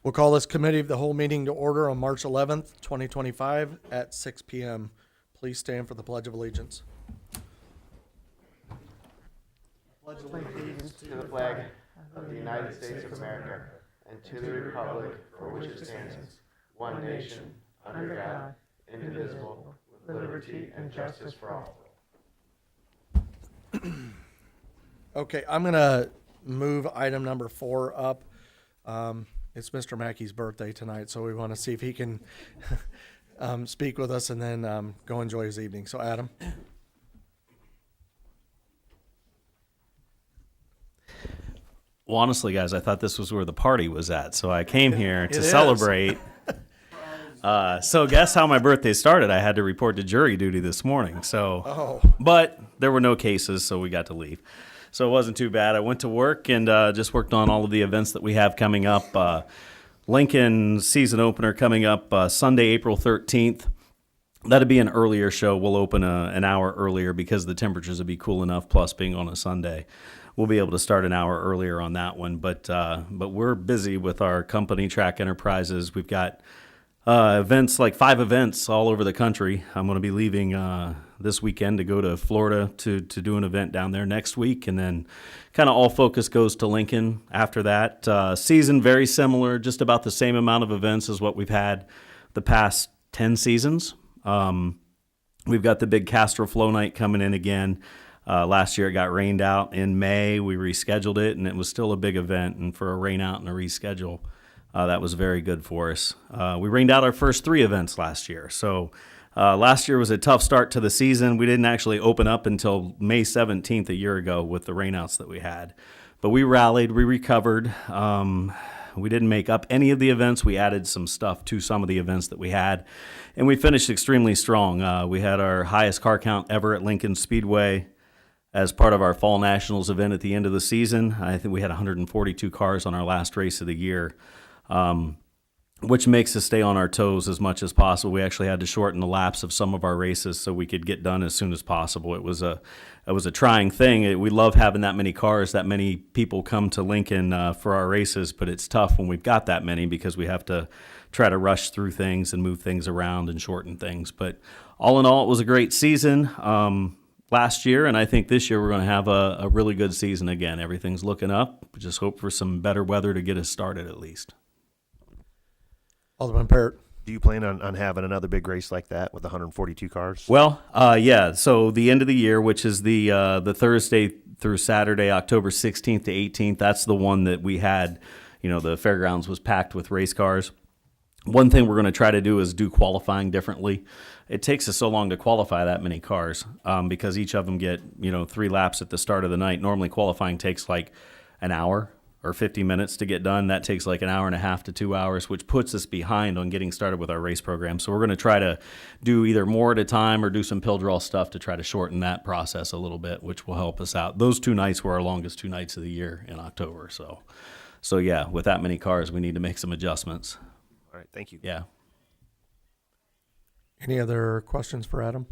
We'll call this committee of the whole meeting to order on March 11th, 2025 at 6 p.m. Please stand for the Pledge of Allegiance. To the flag of the United States of America and to the republic for which it stands, one nation, under God, indivisible, with liberty and justice for all. Okay, I'm going to move item number 4 up. It's Mr. Mackey's birthday tonight, so we want to see if he can speak with us and then go enjoy his evening. So, Adam. Well, honestly, guys, I thought this was where the party was at, so I came here to is. celebrate. So guess how my birthday started? I had to report to jury duty this morning. But there were no cases, so we got to leave. So it wasn't too bad. I went to work and just worked on all of the events that we have coming up. Lincoln season opener coming up Sunday, April 13th. That'd be an earlier show. We'll open an hour earlier because the temperatures will be cool enough, plus being on a Sunday. We'll be able to start an hour earlier on that one. But we're busy with our company, Track Enterprises. We've got events, like 5 events all over the country. I'm going to be leaving this weekend to go to Florida to do an event down there next week. And then kind of all focus goes to Lincoln after that. Season very similar, just about the same amount of events as what we've had the past 10 seasons. We've got the big Castro Flow Night coming in again. Last year it got rained out in May. We rescheduled it, and it was still a big event. And for a rain out and a reschedule, that was very good for us. We rained out our first 3 events last year. So last year was a tough start to the season. We didn't actually open up until May 17th a year ago with the rainouts that we had. But we rallied, we recovered. We didn't make up any of the events. We added some stuff to some of the events that we had. And we finished extremely strong. We had our highest car count ever at Lincoln Speedway as part of our Fall Nationals event at the end of the season. I think we had 142 cars on our last race of the year, which makes us stay on our toes as much as possible. We actually had to shorten the laps of some of our races so we could get done as soon as possible. It was a trying thing. We love having that many cars, that many people come to Lincoln for our races, but it's tough when we've got that many because we have to try to rush through things and move things around and shorten things. But all in all, it was a great season last year, and I think this year we're going to have a really good season again. Everything's looking up. We just hope for some better weather to get us started at least. Alderman Parrott. Do you plan on having another big race like that with 142 cars? Well, yeah. So the end of the year, which is the Thursday through Saturday, October 16th to 18th, that's the one that we had. The fairgrounds was packed with race cars. One thing we're going to try to do is do qualifying differently. It takes us so long to qualify that many cars because each of them get 3 laps at the start of the night. Normally qualifying takes like an hour or 50 minutes to get done. That takes like an hour and a half to 2 hours, which puts us behind on getting started with our race program. So we're going to try to do either more at a time or do some pill draw stuff to try to shorten that process a little bit, which will help us out. Those 2 nights were our longest 2 nights of the year in October. So yeah, with that many cars, we need to make some adjustments. All right, thank you. Yeah. Any other questions for Adam?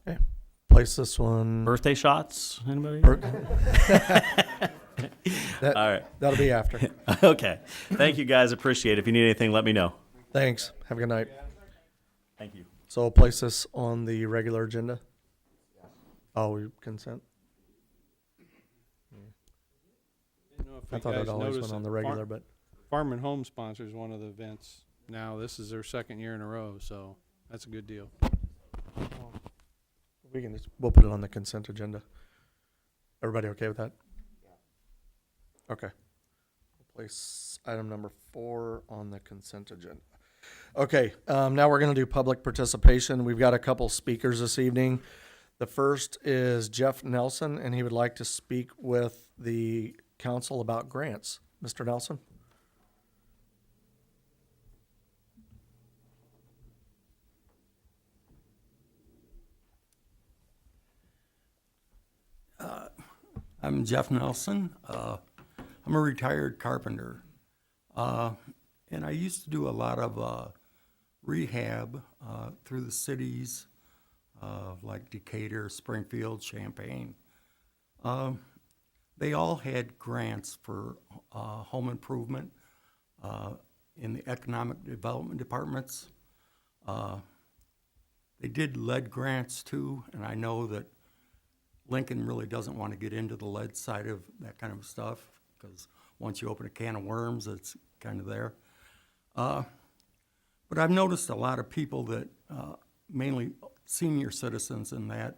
Okay. Place this one. Birthday shots? Anybody? All right. That'll be after. Okay. Thank you, guys. Appreciate it. If you need anything, let me know. Thanks. Have a good night. Thank you. So I'll place this on the regular agenda. Oh, we consent? I thought it always went on the regular, but Farm and Home sponsors one of the events now. This is their 2nd year in a row, so that's a good deal. we'll put it on the consent agenda. Everybody okay with that? Okay. We'll place item number 4 on the consent agenda. Okay, now we're going to do public participation. We've got a couple speakers this evening. The first is Jeff Nelson, and he would like to speak with the council about grants. Mr. Nelson? I'm Jeff Nelson. I'm a retired carpenter. And I used to do a lot of rehab through the cities like Decatur, Springfield, Champaign. they all had grants for home improvement in the economic development departments. They did lead grants too, and I know that Lincoln really doesn't want to get into the lead side of that kind of stuff, because once you open a can of worms, it's kind of there. But I've noticed a lot of people that, mainly senior citizens in that,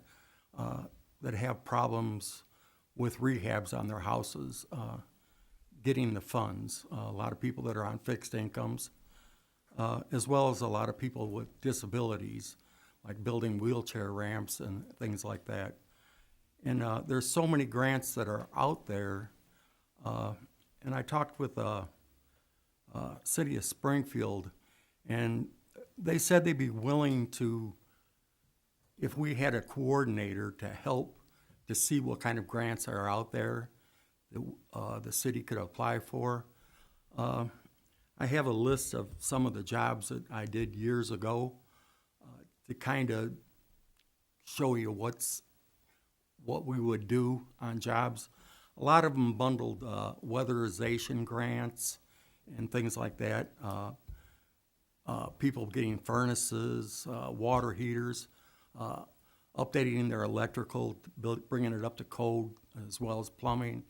that have problems with rehabs on their houses, getting the funds. A lot of people that are on fixed incomes, as well as a lot of people with disabilities, like building wheelchair ramps and things like that. And there's so many grants that are out there. And I talked with City of Springfield, and they said they'd be willing to, if we had a coordinator to help to see what kind of grants are out there that the city could apply for. I have a list of some of the jobs that I did years ago to kind of show you what we would do on jobs. A lot of them bundled weatherization grants and things like that. People getting furnaces, water heaters, updating their electrical, bringing it up to code, as well as plumbing,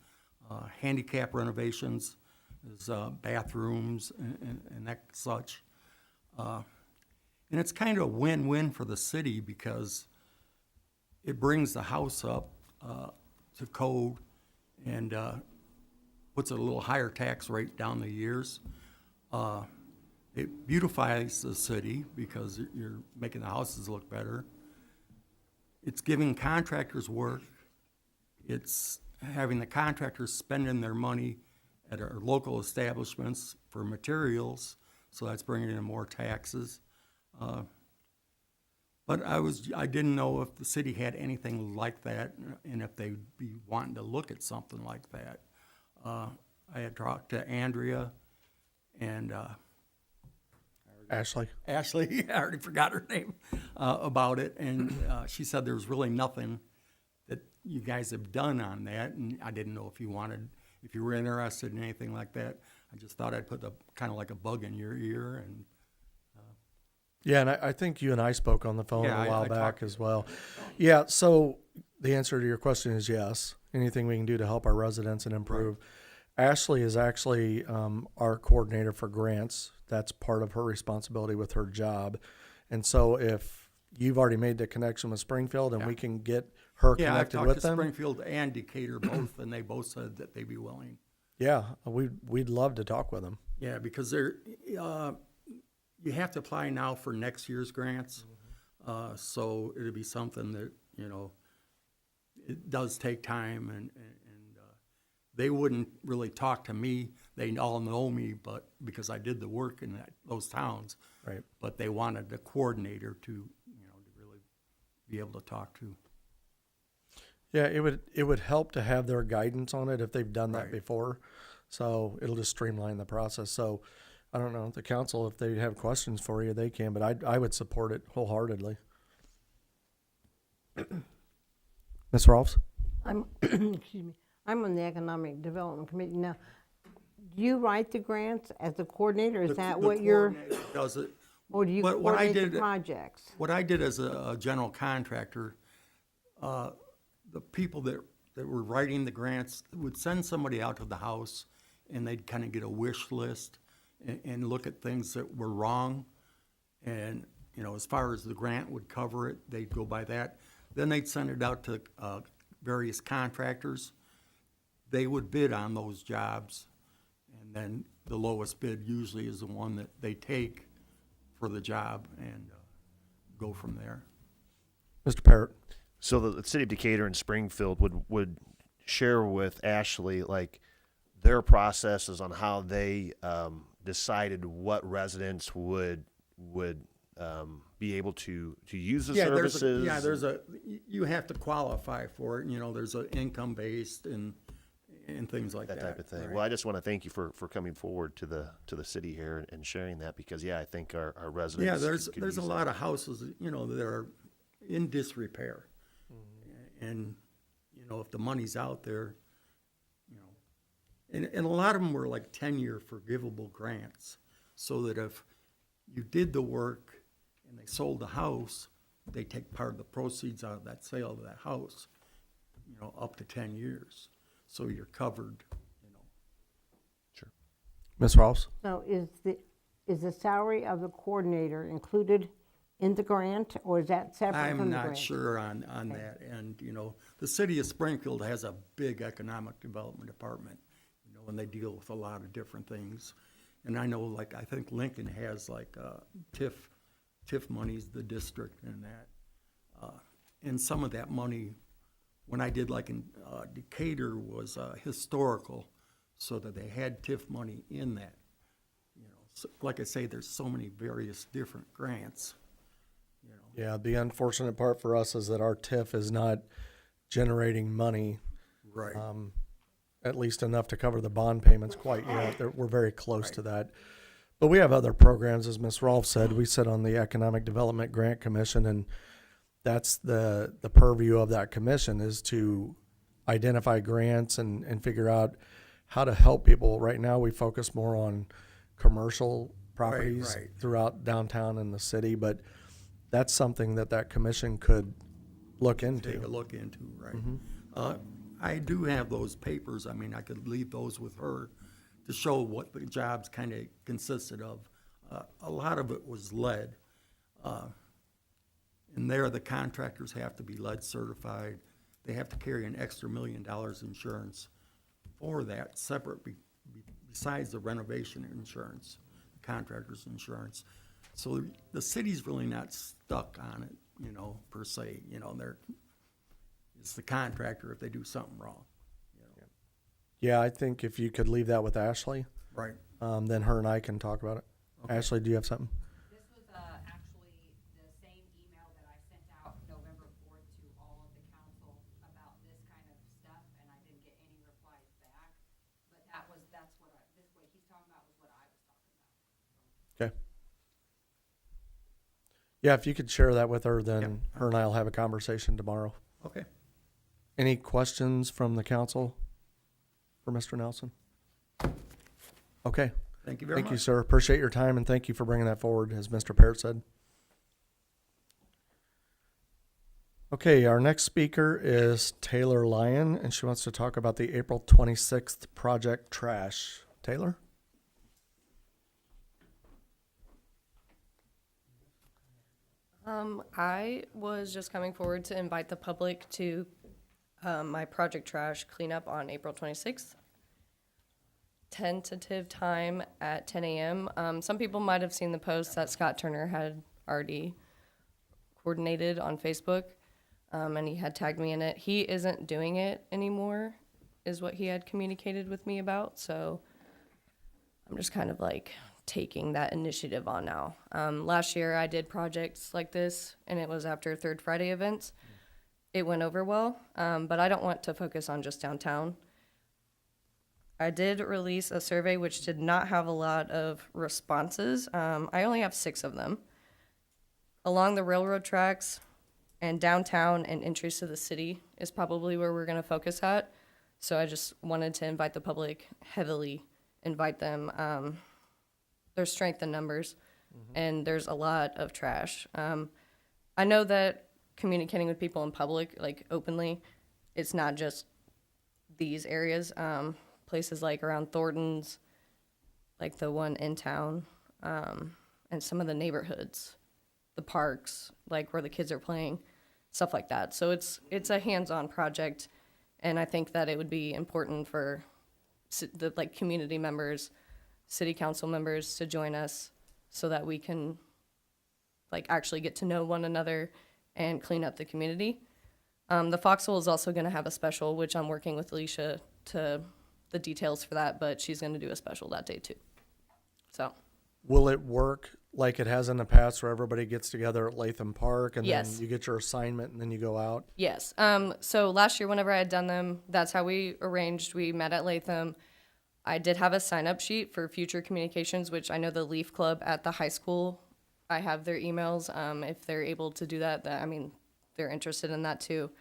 handicap renovations, as bathrooms and that such. And it's kind of a win-win for the city because it brings the house up to code and puts a little higher tax rate down the years. It beautifies the city because you're making the houses look better. It's giving contractors work. It's having the contractors spending their money at our local establishments for materials, so that's bringing in more taxes. But I didn't know if the city had anything like that and if they'd be wanting to look at something like that. I had talked to Andrea and Ashley? Ashley, I already forgot her name, about it, and she said there was really nothing that you guys have done on that, and I didn't know if you were interested in anything like that. I just thought I'd put kind of like a bug in your ear, and Yeah, and I think you and I spoke on the phone Yeah, a while I back talked to as well. Yeah, so the answer to your question is yes. Anything we can do to help our residents and improve. Ashley is actually our coordinator for grants. That's part of her responsibility with her job. And so if you've already made the connection with Springfield and we can get her yeah, I've connected talked with to them. Springfield and Decatur both, and they both said that they'd be willing. Yeah, we'd love to talk with them. Yeah, because you have to apply now for next year's grants, so it'd be something that, it does take time, and they wouldn't really talk to me. They all know me, but because I did the work in those towns. Right. But they wanted the coordinator to, to really be able to talk to. Yeah, it would help to have their guidance on it if they've done that Right. before. So it'll just streamline the process. So I don't know, the council, if they have questions for you, they can, but I would support it wholeheartedly. Ms. Rolfs? I'm, excuse me, I'm on the Economic Development Committee. Now, do you write the grants as the coordinator? Is that The what you're, coordinator does it. or do you what I coordinate the did- projects? What I did as a general contractor, the people that were writing the grants would send somebody out to the house, and they'd kind of get a wish list and look at things that were wrong. And, as far as the grant would cover it, they'd go by that. Then they'd send it out to various contractors. They would bid on those jobs, and then the lowest bid usually is the one that they take for the job, and go from there. Mr. Parrott? So the city of Decatur and Springfield would share with Ashley like their processes on how they decided what residents would be able to use the services. You have to qualify for it. There's an income based and things like that. that type of thing. right? Well, I just want to thank you for coming forward to the city here and sharing that, because I think our residents. Yeah, could there's a use lot that. of houses that are in disrepair, and if the money's out there, And a lot of them were like 10-year forgivable grants, so that if you did the work and they sold the house, they take part of the proceeds out of that sale of that house, you know, up to 10 years. So you're covered, you know. Ms. Rawls? So is the salary of the coordinator included in the grant, or is that separate I'm from the grant? not sure on that. And, you know, the city of Springfield has a big economic development department, you know, and they deal with a lot of different things. And I know, like, I think Lincoln has like TIF monies, the district and that. And some of that money, when I did like in Decatur, was historical, so that they had TIF money in that. You know, so, like I say, there's so many various different grants. Yeah, the unfortunate part for us is that our TIF is not generating money, Right. at least enough to cover the bond payments quite yet. We're very close to that. But we have other programs, as Ms. Rolfe said. We sit on the Economic Development Grant Commission, and that's the purview of that commission, is to identify grants and figure out how to help people. Right now, we focus more on commercial properties right. throughout downtown and the city, but that's something that commission could look into. Take a look into, right? I do have those papers. I mean, I could leave those with her to show what the jobs kind of consisted of. A lot of it was lead. And there, the contractors have to be lead certified. They have to carry an extra $1 million insurance for that, separate besides the renovation insurance, the contractor's insurance. So the city's really not stuck on it, you know, per se. You know, it's the contractor if they do something wrong. Yeah, I think if you could leave that with Ashley, Right. then her and I can talk about it. Ashley, do you have something? This was actually the same email that I sent out November 4th to all of the council about this kind of stuff, and I didn't get any replies back. But that's what this way he's talking about was what I was talking about. Okay. Yeah, if you could share that with her, then her and I will have a conversation tomorrow. Okay. Any questions from the council for Mr. Nelson? Okay. Thank you very much. Thank you, sir. Appreciate your time, and thank you for bringing that forward, as Mr. Parrott said. Okay, our next speaker is Taylor Lyon, and she wants to talk about the April 26th Project Trash. Taylor? I was just coming forward to invite the public to my Project Trash cleanup on April 26th. Tentative time at 10 a.m. Some people might have seen the post that Scott Turner had already coordinated on Facebook, and he had tagged me in it. He isn't doing it anymore, is what he had communicated with me about, so I'm just kind of like taking that initiative on now. Last year I did projects like this, and it was after Third Friday events. It went over well, but I don't want to focus on just downtown. I did release a survey which did not have a lot of responses. I only have 6 of them. Along the railroad tracks and downtown and entries to the city is probably where we're going to focus at. So I just wanted to invite the public, heavily invite them. There's strength in numbers, and there's a lot of trash. I know that communicating with people in public, like openly, it's not just these areas. Places like around Thornton's, like the one in town, and some of the neighborhoods, the parks, like where the kids are playing, stuff like that. So it's a hands-on project, and I think that it would be important for the like community members, city council members to join us so that we can like actually get to know one another and clean up the community. The Foxhole is also going to have a special, which I'm working with Alicia to the details for that, but she's going to do a special that day too. So Will it work like it has in the past, where everybody gets together at Latham Park and Yes. then you get your assignment and then you go out? yes. So last year, whenever I had done them, that's how we arranged. We met at Latham. I did have a sign-up sheet for future communications, which I know the Leaf Club at the high school, I have their emails. If they're able to do that, I mean, they're interested in that too.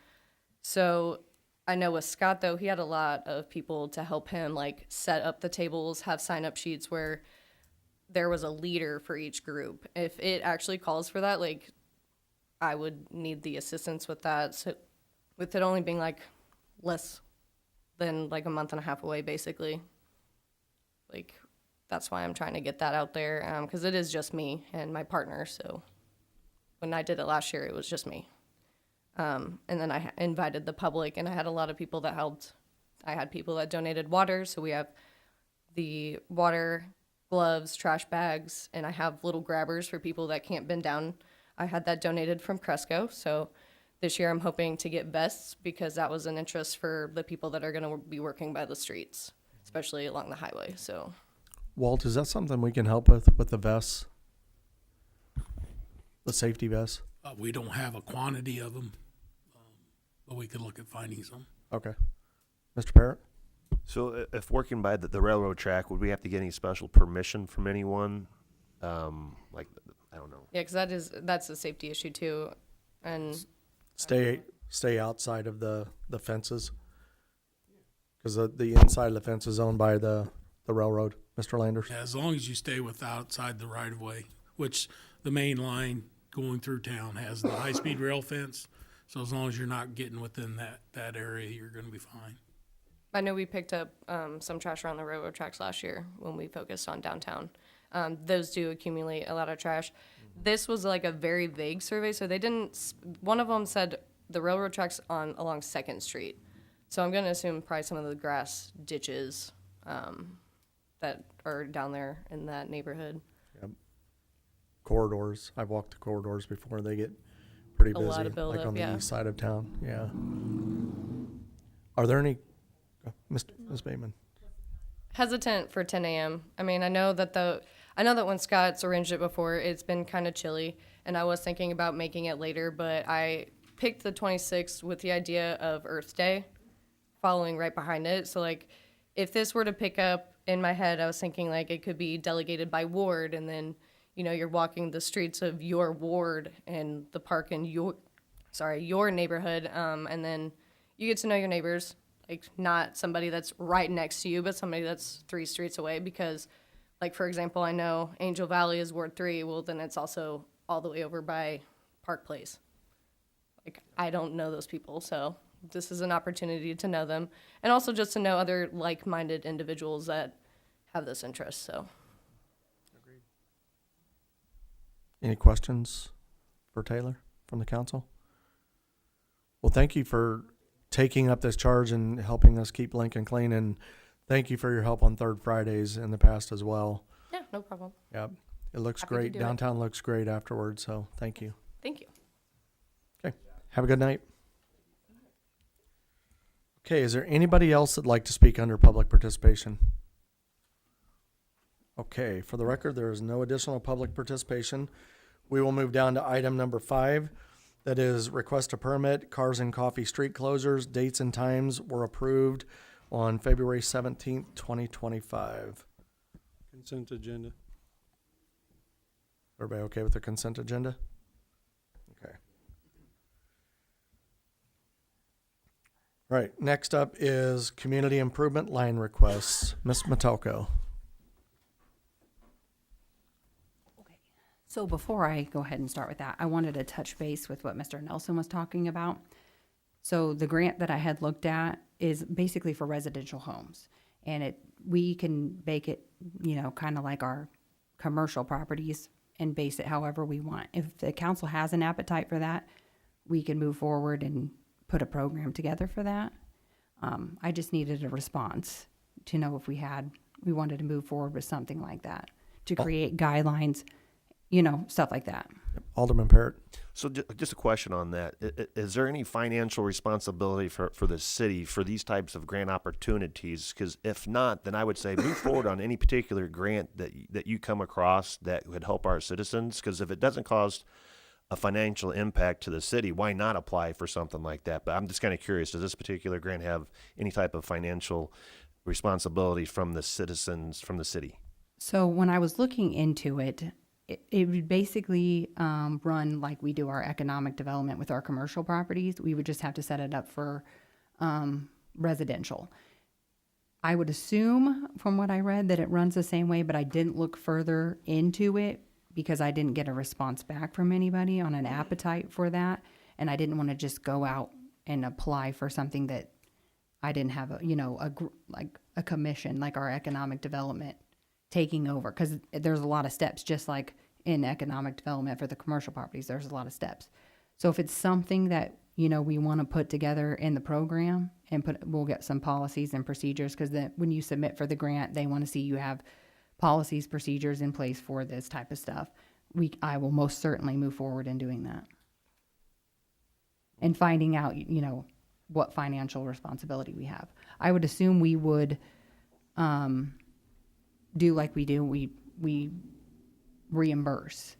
So I know with Scott though, he had a lot of people to help him like set up the tables, have sign up sheets where there was a leader for each group. If it actually calls for that, like I would need the assistance with that. So with it only being like less than like a month and a half away, basically. Like that's why I'm trying to get that out there because it is just me and my partner. So when I did it last year, it was just me. And then I invited the public, and I had a lot of people that helped. I had people that donated water, so we have the water, gloves, trash bags, and I have little grabbers for people that can't bend down. I had that donated from Cresco, so this year I'm hoping to get vests because that was an interest for the people that are going to be working by the streets, especially along the highway. So, Walt, is that something we can help with the vests? The safety vests? We don't have a quantity of them, but we could look at finding some. Okay. Mr. Parrott? So if working by the railroad track, would we have to get any special permission from anyone? Like, I don't know. yeah, because that's a safety issue too, and Stay outside of the fences. Because the inside of the fence is owned by the railroad, Mr. Landers. As long as you stay outside the right of way, which the main line going through town has the high-speed rail fence. So as long as you're not getting within that area, you're going to be fine. I know we picked up some trash around the railroad tracks last year when we focused on downtown. Those do accumulate a lot of trash. This was like a very vague survey, so they didn't. One of them said the railroad tracks along 2nd Street. So I'm going to assume probably some of the grass ditches that are down there in that neighborhood. Corridors. I've walked the corridors before. They get pretty A busy. lot of buildup, like on the yeah. east side of town. Yeah. Are there any, Ms. Bateman? Hesitant for 10 a.m. I mean, I know that when Scott's arranged it before, it's been kind of chilly, and I was thinking about making it later, but I picked the 26th with the idea of Earth Day following right behind it. So, like, if this were to pick up in my head, I was thinking, like, it could be delegated by ward, and then, you know, you're walking the streets of your ward and the park in your neighborhood, and then you get to know your neighbors, like, not somebody that's right next to you, but somebody that's 3 streets away, because, like, for example, I know Angel Valley is Ward 3, well, then it's also all the way over by Park Place. Like, I don't know those people, so this is an opportunity to know them, and also just to know other like-minded individuals that have this interest, so. Any questions for Taylor from the council? Well, thank you for taking up this charge and helping us keep Lincoln clean, and thank you for your help on Third Fridays in the past as well. Yeah, no problem. Yep. It looks Happy to great. do it. Downtown looks great afterwards, so thank you. Thank you. Okay. Have a good night. Okay, is there anybody else that'd like to speak under public participation? Okay, for the record, there is no additional public participation. We will move down to item number 5. That is request a permit, Cars and Coffee street closures. Dates and times were approved on February 17th, 2025. Consent agenda. Everybody okay with the consent agenda? Okay. All right, next up is community improvement line requests. Ms. Metelko. So before I go ahead and start with that, I wanted to touch base with what Mr. Nelson was talking about. So the grant that I had looked at is basically for residential homes. And we can bake it, you know, kind of like our commercial properties and base it however we want. If the council has an appetite for that, we can move forward and put a program together for that. I just needed a response to know if we wanted to move forward with something like that, to create guidelines, you know, stuff like that. Alderman Parrott. So just a question on that. Is there any financial responsibility for the city for these types of grant opportunities? Because if not, then I would say move forward on any particular grant that you come across that would help our citizens. Because if it doesn't cause a financial impact to the city, why not apply for something like that? But I'm just kind of curious, does this particular grant have any type of financial responsibility from the citizens, from the city? So when I was looking into it, it would basically run like we do our economic development with our commercial properties. We would just have to set it up for residential. I would assume from what I read that it runs the same way, but I didn't look further into it because I didn't get a response back from anybody on an appetite for that. And I didn't want to just go out and apply for something that I didn't have like a commission, like our economic development taking over. Because there's a lot of steps, just like in economic development for the commercial properties, there's a lot of steps. So if it's something that, we want to put together in the program and we'll get some policies and procedures, because then when you submit for the grant, they want to see you have policies, procedures in place for this type of stuff. I will most certainly move forward in doing that. And finding out, what financial responsibility we have. I would assume we would do like we do. We reimburse.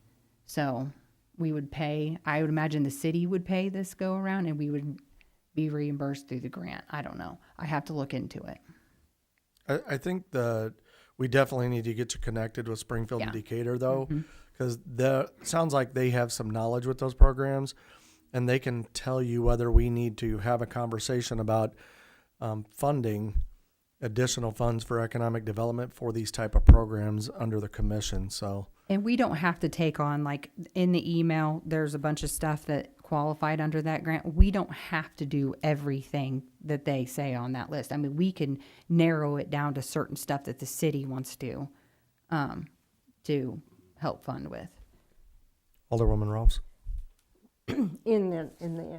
So we would pay. I would imagine the city would pay this go around, and we would be reimbursed through the grant. I don't know. I have to look into it. I think we definitely need to get you connected with Springfield and Yeah. Decatur, though, because sounds like they have some knowledge with those programs, and they can tell you whether we need to have a conversation about funding additional funds for economic development for these type of programs under the commission. So, And we don't have to take on, like, in the email, there's a bunch of stuff that qualified under that grant. We don't have to do everything that they say on that list. I mean, we can narrow it down to certain stuff that the city wants to help fund with. Alderwoman Rolfs. In the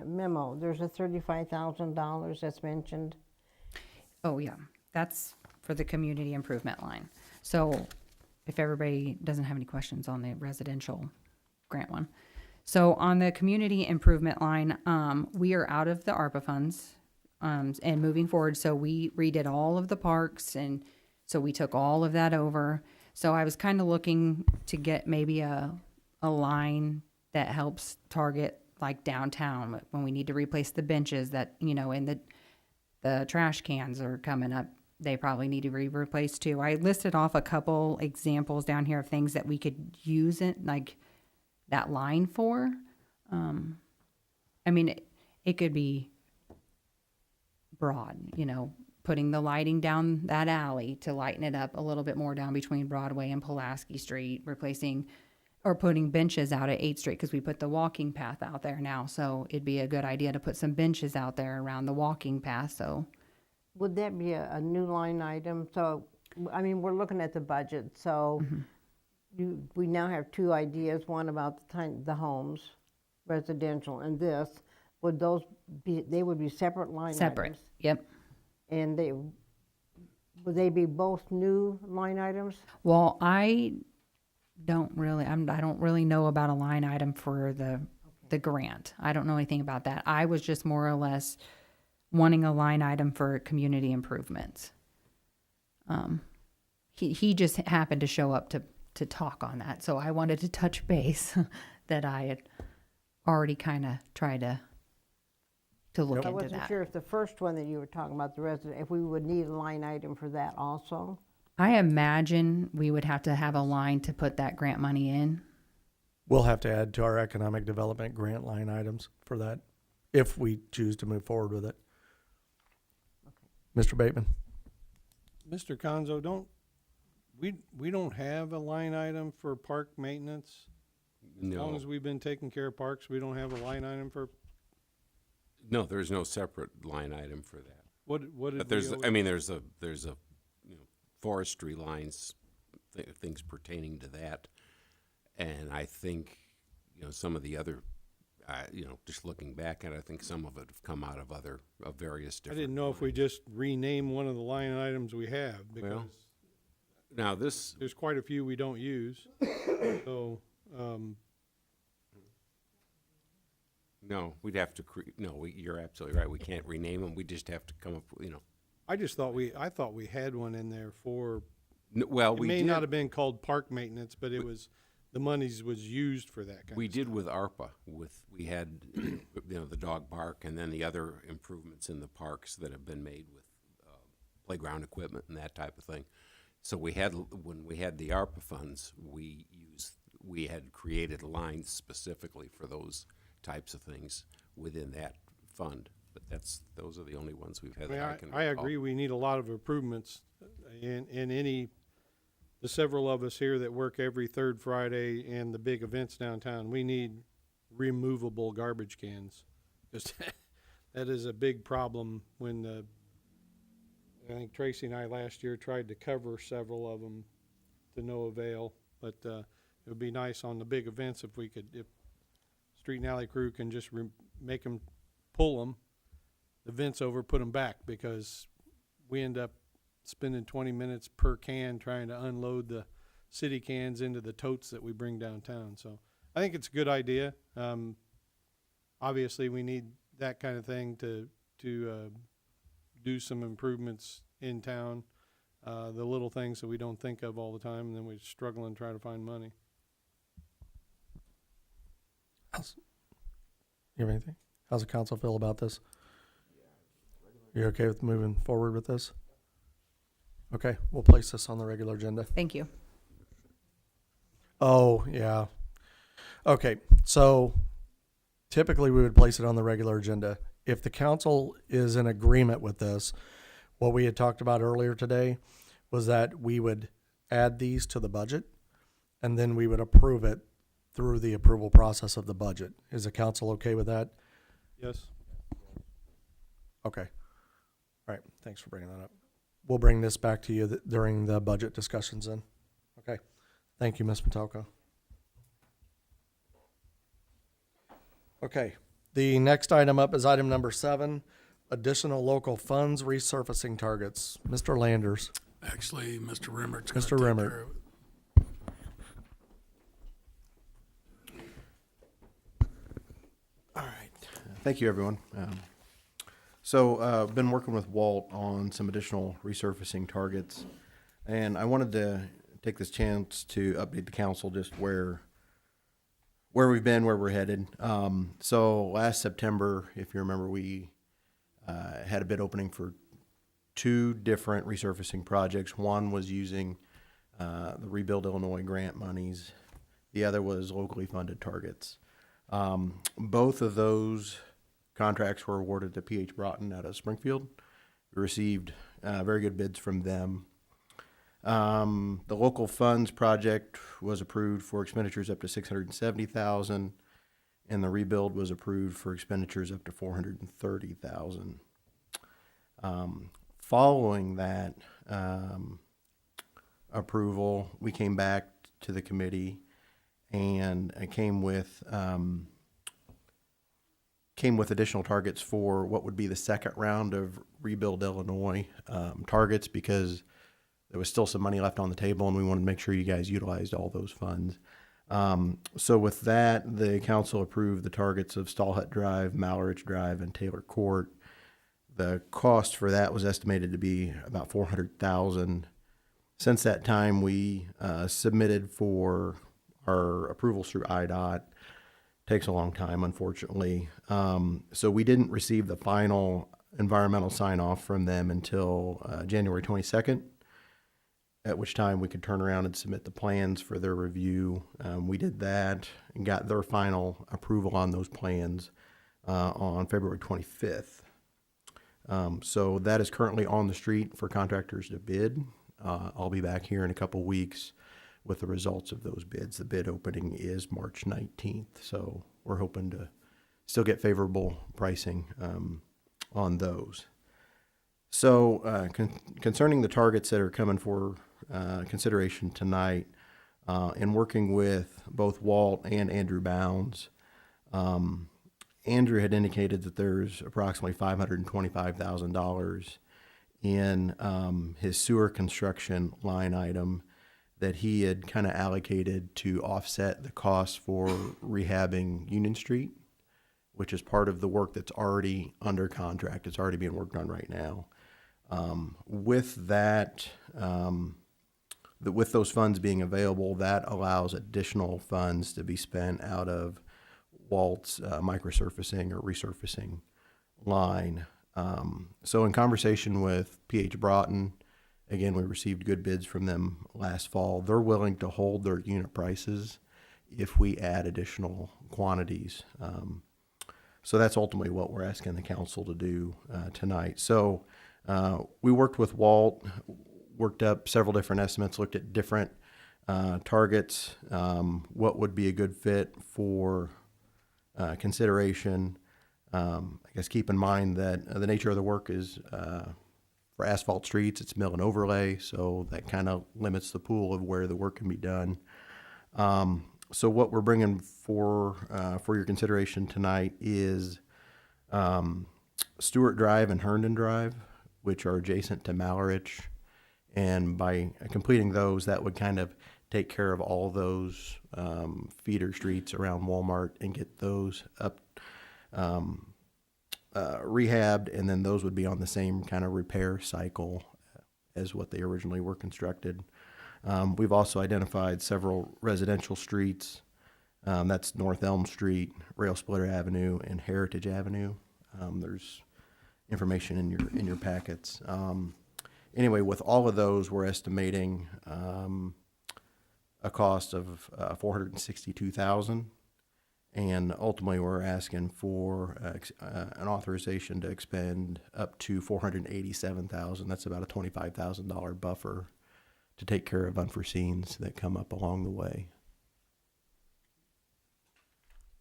memo, there's a $35,000 that's mentioned. Oh, yeah. That's for the community improvement line. So if everybody doesn't have any questions on the residential grant one. So on the community improvement line, we are out of the ARPA funds and moving forward. So we redid all of the parks, and so we took all of that over. So I was kind of looking to get maybe a line that helps target like downtown when we need to replace the benches that, and the trash cans are coming up. They probably need to be replaced too. I listed off a couple examples down here of things that we could use it, like that line for. I mean, it could be broad, putting the lighting down that alley to lighten it up a little bit more down between Broadway and Pulaski Street, replacing or putting benches out at 8th Street, because we put the walking path out there now. So it'd be a good idea to put some benches out there around the walking path. So Would that be a new line item? So, I mean, we're looking at the budget, so we now have two ideas, one about the homes, residential, and this. Would those they would be separate line separate. items? Yep. And would they be both new line items? Well, I don't really know about a line item for the grant. I don't know anything about that. I was just more or less wanting a line item for community improvements. He just happened to show up to talk on that, so I wanted to touch base that I had already kind of tried to look I into wasn't that. sure if the first one that you were talking about, the resident, if we would need a line item for that also. I imagine we would have to have a line to put that grant money in. We'll have to add to our economic development grant line items for that if we choose to move forward with it. Mr. Bateman? Mr. Conzo, we don't have a line item for park maintenance? As long as we've been taking care of parks, we don't have a line item for, No, there's no separate line item for that. what did But we there's, always- I mean, there's a forestry lines, things pertaining to that. And I think, some of the other, just looking back at it, I think some of it have come out of various I different. didn't know if we just rename one of the line items we have, because Well, now this, there's quite a few we don't use. So, no, we'd have to you're absolutely right. We can't rename them. We just have to come up with, I thought we had one in there for, well, it we may did. not have been called park maintenance, but it was, the monies was used for that kind We of did stuff. with ARPA. We had, the dog park, and then the other improvements in the parks that have been made with playground equipment and that type of thing. So when we had the ARPA funds, we had created lines specifically for those types of things within that fund. but those are the only ones we've I had mean, that I can I recall. agree, we need a lot of improvements the several of us here that work every third Friday and the big events downtown, we need removable garbage cans. 'Cause that is a big problem when I think Tracy and I last year tried to cover several of them to no avail, but, it would be nice on the big events if street and alley crew can just make them, pull them, the vents over, put them back, because we end up spending 20 minutes per can trying to unload the city cans into the totes that we bring downtown. So I think it's a good idea. Obviously, we need that kind of thing to do some improvements in town. The little things that we don't think of all the time, and then we struggle and try to find money. You have anything? How's the council feel about this? You okay with moving forward with this? Okay, we'll place this on the regular agenda. Thank you. Oh, yeah. Okay, so typically we would place it on the regular agenda. If the council is in agreement with this, what we had talked about earlier today was that we would add these to the budget and then we would approve it through the approval process of the budget. Is the council okay with that? Yes? Okay. All right, thanks for bringing that up. We'll bring this back to you during the budget discussions then. Okay. Thank you, Ms. Metelka. Okay, the next item up is item number 7, additional local funds resurfacing targets. Mr. Landers. Actually, Mr. Rimmert's gonna Mr. take Rimmert. care of it. All right. Thank you, everyone. So, been working with Walt on some additional resurfacing targets, and I wanted to take this chance to update the council just where we've been, where we're headed. So last September, if you remember, we had a bid opening for 2 different resurfacing projects. One was using the Rebuild Illinois grant monies. The other was locally funded targets. Both of those contracts were awarded to P.H. Broughton out of Springfield. We received very good bids from them. The local funds project was approved for expenditures up to $670,000, and the rebuild was approved for expenditures up to $430,000. Following that approval, we came back to the committee and came with additional targets for what would be the second round of Rebuild Illinois targets, because there was still some money left on the table and we wanted to make sure you guys utilized all those funds. So with that, the council approved the targets of Stallhut Drive, Malrich Drive, and Taylor Court. The cost for that was estimated to be about $400,000. Since that time, we submitted for our approvals through IDOT. Takes a long time, unfortunately. So we didn't receive the final environmental sign-off from them until January 22nd, at which time we could turn around and submit the plans for their review. We did that and got their final approval on those plans on February 25th. So that is currently on the street for contractors to bid. I'll be back here in a couple weeks with the results of those bids. The bid opening is March 19th, so we're hoping to still get favorable pricing on those. So concerning the targets that are coming for consideration tonight, in working with both Walt and Andrew Bounds, Andrew had indicated that there's approximately $525,000 in his sewer construction line item that he had kind of allocated to offset the cost for rehabbing Union Street, which is part of the work that's already under contract. It's already being worked on right now. With that, with those funds being available, that allows additional funds to be spent out of Walt's microsurfacing or resurfacing line. So in conversation with P.H. Broughton, again, we received good bids from them last fall. They're willing to hold their unit prices if we add additional quantities. So that's ultimately what we're asking the council to do tonight. So we worked with Walt, worked up several different estimates, looked at different targets, what would be a good fit for consideration. I guess keep in mind that the nature of the work is for asphalt streets, it's mill and overlay, so that kind of limits the pool of where the work can be done. So what we're bringing for your consideration tonight is Stewart Drive and Herndon Drive, which are adjacent to Mallarich. And by completing those, that would kind of take care of all those feeder streets around Walmart and get those up rehabbed, and then those would be on the same kind of repair cycle as what they originally were constructed. We've also identified several residential streets. That's North Elm Street, Rail Splitter Avenue, and Heritage Avenue. There's information in your packets. Anyway, with all of those, we're estimating a cost of $462,000, and ultimately we're asking for an authorization to expend up to $487,000. That's about a $25,000 buffer to take care of unforeseens that come up along the way.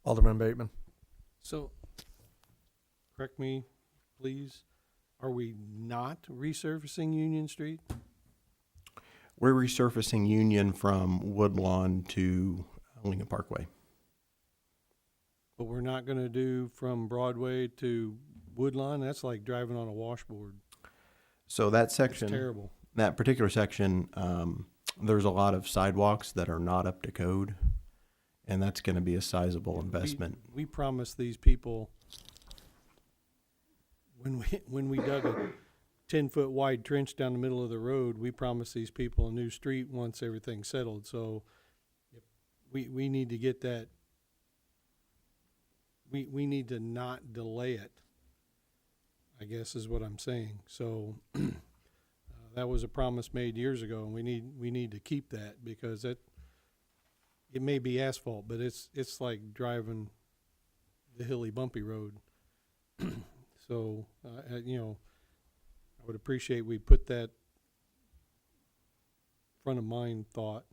Alderman Bateman. So, correct me, please, are we not resurfacing Union Street? We're resurfacing Union from Woodlawn to Lincoln Parkway. But we're not gonna do from Broadway to Woodlawn? That's like driving on a washboard. So that It's section, terrible. that particular section, there's a lot of sidewalks that are not up to code, and that's going to be a sizable investment. We promised these people, when we dug a 10-foot wide trench down the middle of the road, we promised these people a new street once everything's settled. So we need to get that. We need to not delay it, I guess is what I'm saying. So that was a promise made years ago, and we need to keep that, because it may be asphalt, but it's like driving the hilly, bumpy road. So you know, I would appreciate we put that front of mind thought.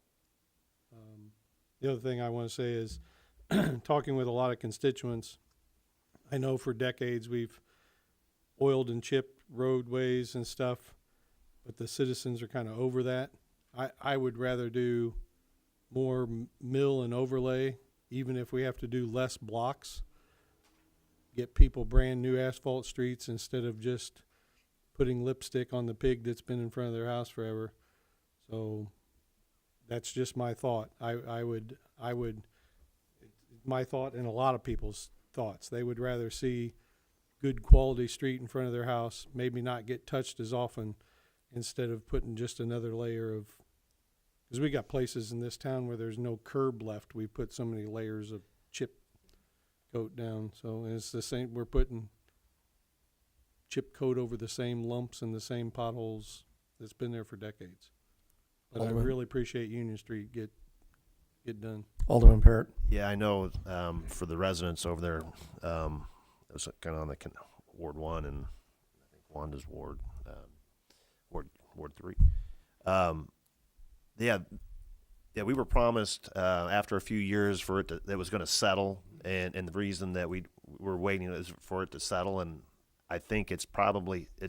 The other thing I want to say is, talking with a lot of constituents, I know for decades we've oiled and chipped roadways and stuff, but the citizens are kind of over that. I would rather do more mill and overlay, even if we have to do less blocks. Get people brand new asphalt streets instead of just putting lipstick on the pig that's been in front of their house forever. So that's just my thought. I would my thought and a lot of people's thoughts. They would rather see good quality street in front of their house, maybe not get touched as often, instead of putting just another layer of, because we got places in this town where there's no curb left. We put so many layers of chip coat down. So it's the same, we're putting chip coat over the same lumps and the same potholes that's been there for decades. But I Alderman. really appreciate Union Street get done. Alderman Parrott. Yeah, I know, for the residents over there, it was kind of on the Ward 1 and I think Wanda's Ward, Ward 3. Yeah, we were promised, after a few years for it that it was going to settle, and the reason that we were waiting is for it to settle, and I think it's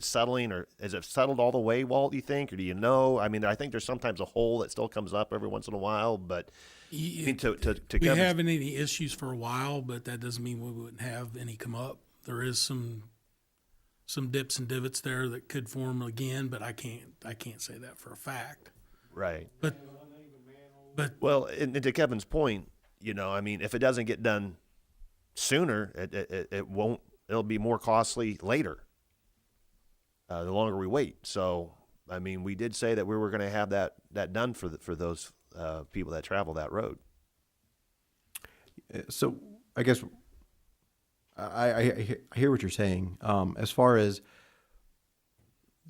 settling, or is it settled all the way, Walt, you think, or do you know? I mean, I think there's sometimes a hole that still comes up every once in a while, but I mean, to We haven't any issues for a while, but that doesn't mean we wouldn't have any come up. There is some dips and divots there that could form again, but I can't say that for a fact. right. But Well, and to Kevin's point, you know, I mean, if it doesn't get done sooner, it won't. It'll be more costly later. The longer we wait. So, I mean, we did say that we were going to have that done for those people that travel that road. So I guess I hear what you're saying. As far as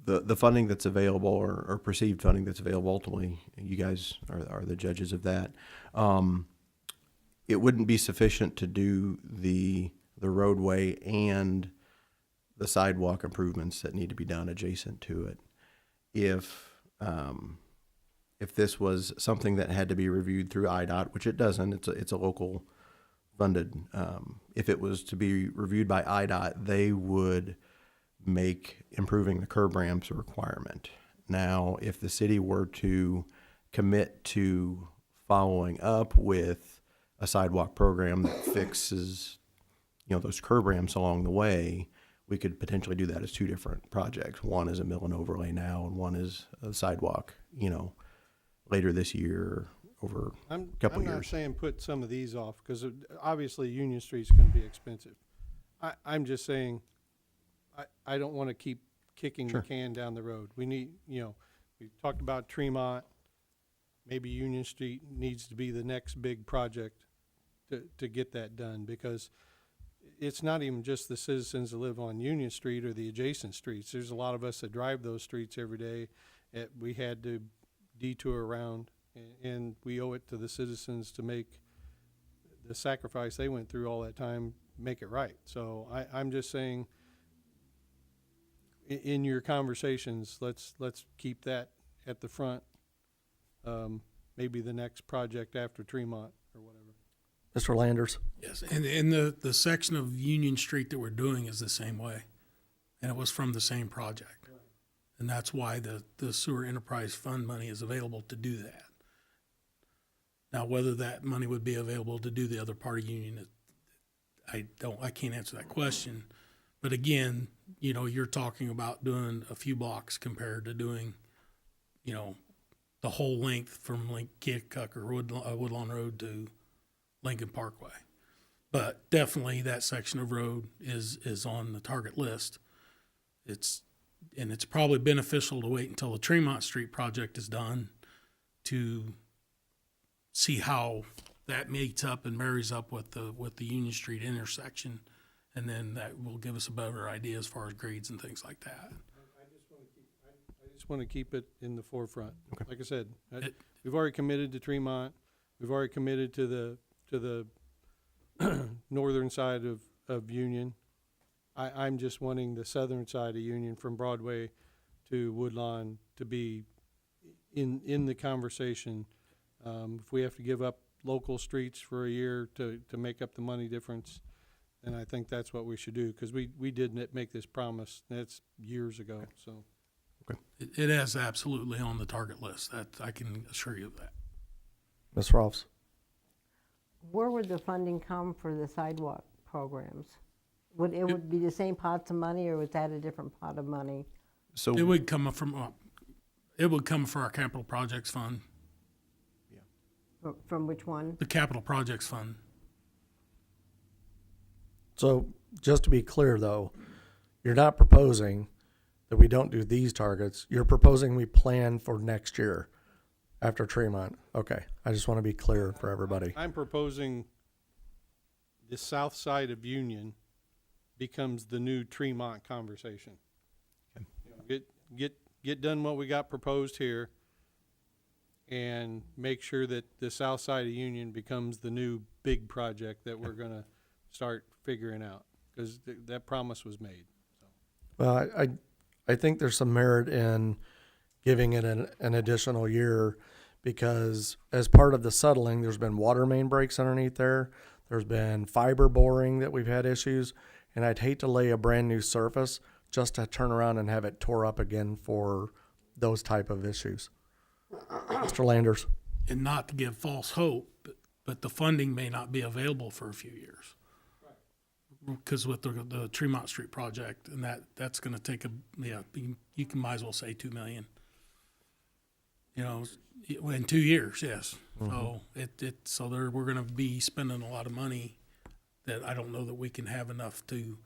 the funding that's available, or perceived funding that's available, ultimately, you guys are the judges of that. It wouldn't be sufficient to do the the roadway and the sidewalk improvements that need to be done adjacent to it. If this was something that had to be reviewed through IDOT, which it doesn't, it's a local funded. If it was to be reviewed by IDOT, they would make improving the curb ramps a requirement. Now, if the city were to commit to following up with a sidewalk program that fixes, those curb ramps along the way, we could potentially do that as two different projects. One is a mill and overlay now, and one is a sidewalk, later this year, over a couple I'm not years. saying put some of these off, because obviously Union Street's gonna be expensive. I'm just saying, I don't wanna keep kicking the can down the road. We need, we talked about Tremont, maybe Union Street needs to be the next big project to get that done, because it's not even just the citizens that live on Union Street or the adjacent streets. There's a lot of us that drive those streets every day. We had to detour around, and we owe it to the citizens to make the sacrifice they went through all that time, make it right. So I'm just saying, in your conversations, let's keep that at the front. Maybe the next project after Tremont or whatever. Mr. Landers? Yes, and the section of Union Street that we're doing is the same way, and it was from the same project. And that's why the Sewer Enterprise Fund money is available to do that. Now, whether that money would be available to do the other part of Union, I can't answer that question. But again, you're talking about doing a few blocks compared to doing, the whole length from Keokuk or Woodlawn Road to Lincoln Parkway. But definitely that section of road is on the target list. It's probably beneficial to wait until the Tremont Street project is done to see how that meets up and marries up with the Union Street intersection, and then that will give us a better idea as far as grades and things like that. I just want to keep it in the forefront. Okay. Like I said, we've already committed to Tremont. We've already committed to the northern side of Union. I'm just wanting the southern side of Union from Broadway to Woodlawn to be in the conversation. If we have to give up local streets for a year to make up the money difference, then I think that's what we should do, because we didn't make this promise. That's years ago, so. It is absolutely on the target list. That I can assure you of that. Ms. Rolfs? Where would the funding come for the sidewalk programs? Would it be the same pots of money, or was that a different pot of money? So It would come from our capital projects fund, From which one? the capital projects fund. So just to be clear, though, you're not proposing that we don't do these targets. You're proposing we plan for next year after Tremont. Okay, I just want to be clear for everybody. I'm proposing the south side of Union becomes the new Tremont conversation. Get done what we got proposed here, and make sure that the south side of Union becomes the new big project that we're gonna start figuring out, because that promise was made. So. Well, I think there's some merit in giving it an additional year, because as part of the settling, there's been water main breaks underneath there. There's been fiber boring that we've had issues, and I'd hate to lay a brand new surface just to turn around and have it tore up again for those type of issues. Mr. Landers? And not to give false hope, but the funding may not be available for a few years. Because with the Tremont Street project, and that's going to take you can might as well say $2 million. In 2 years, yes. Mm-hmm. So we're going to be spending a lot of money that I don't know that we can have enough to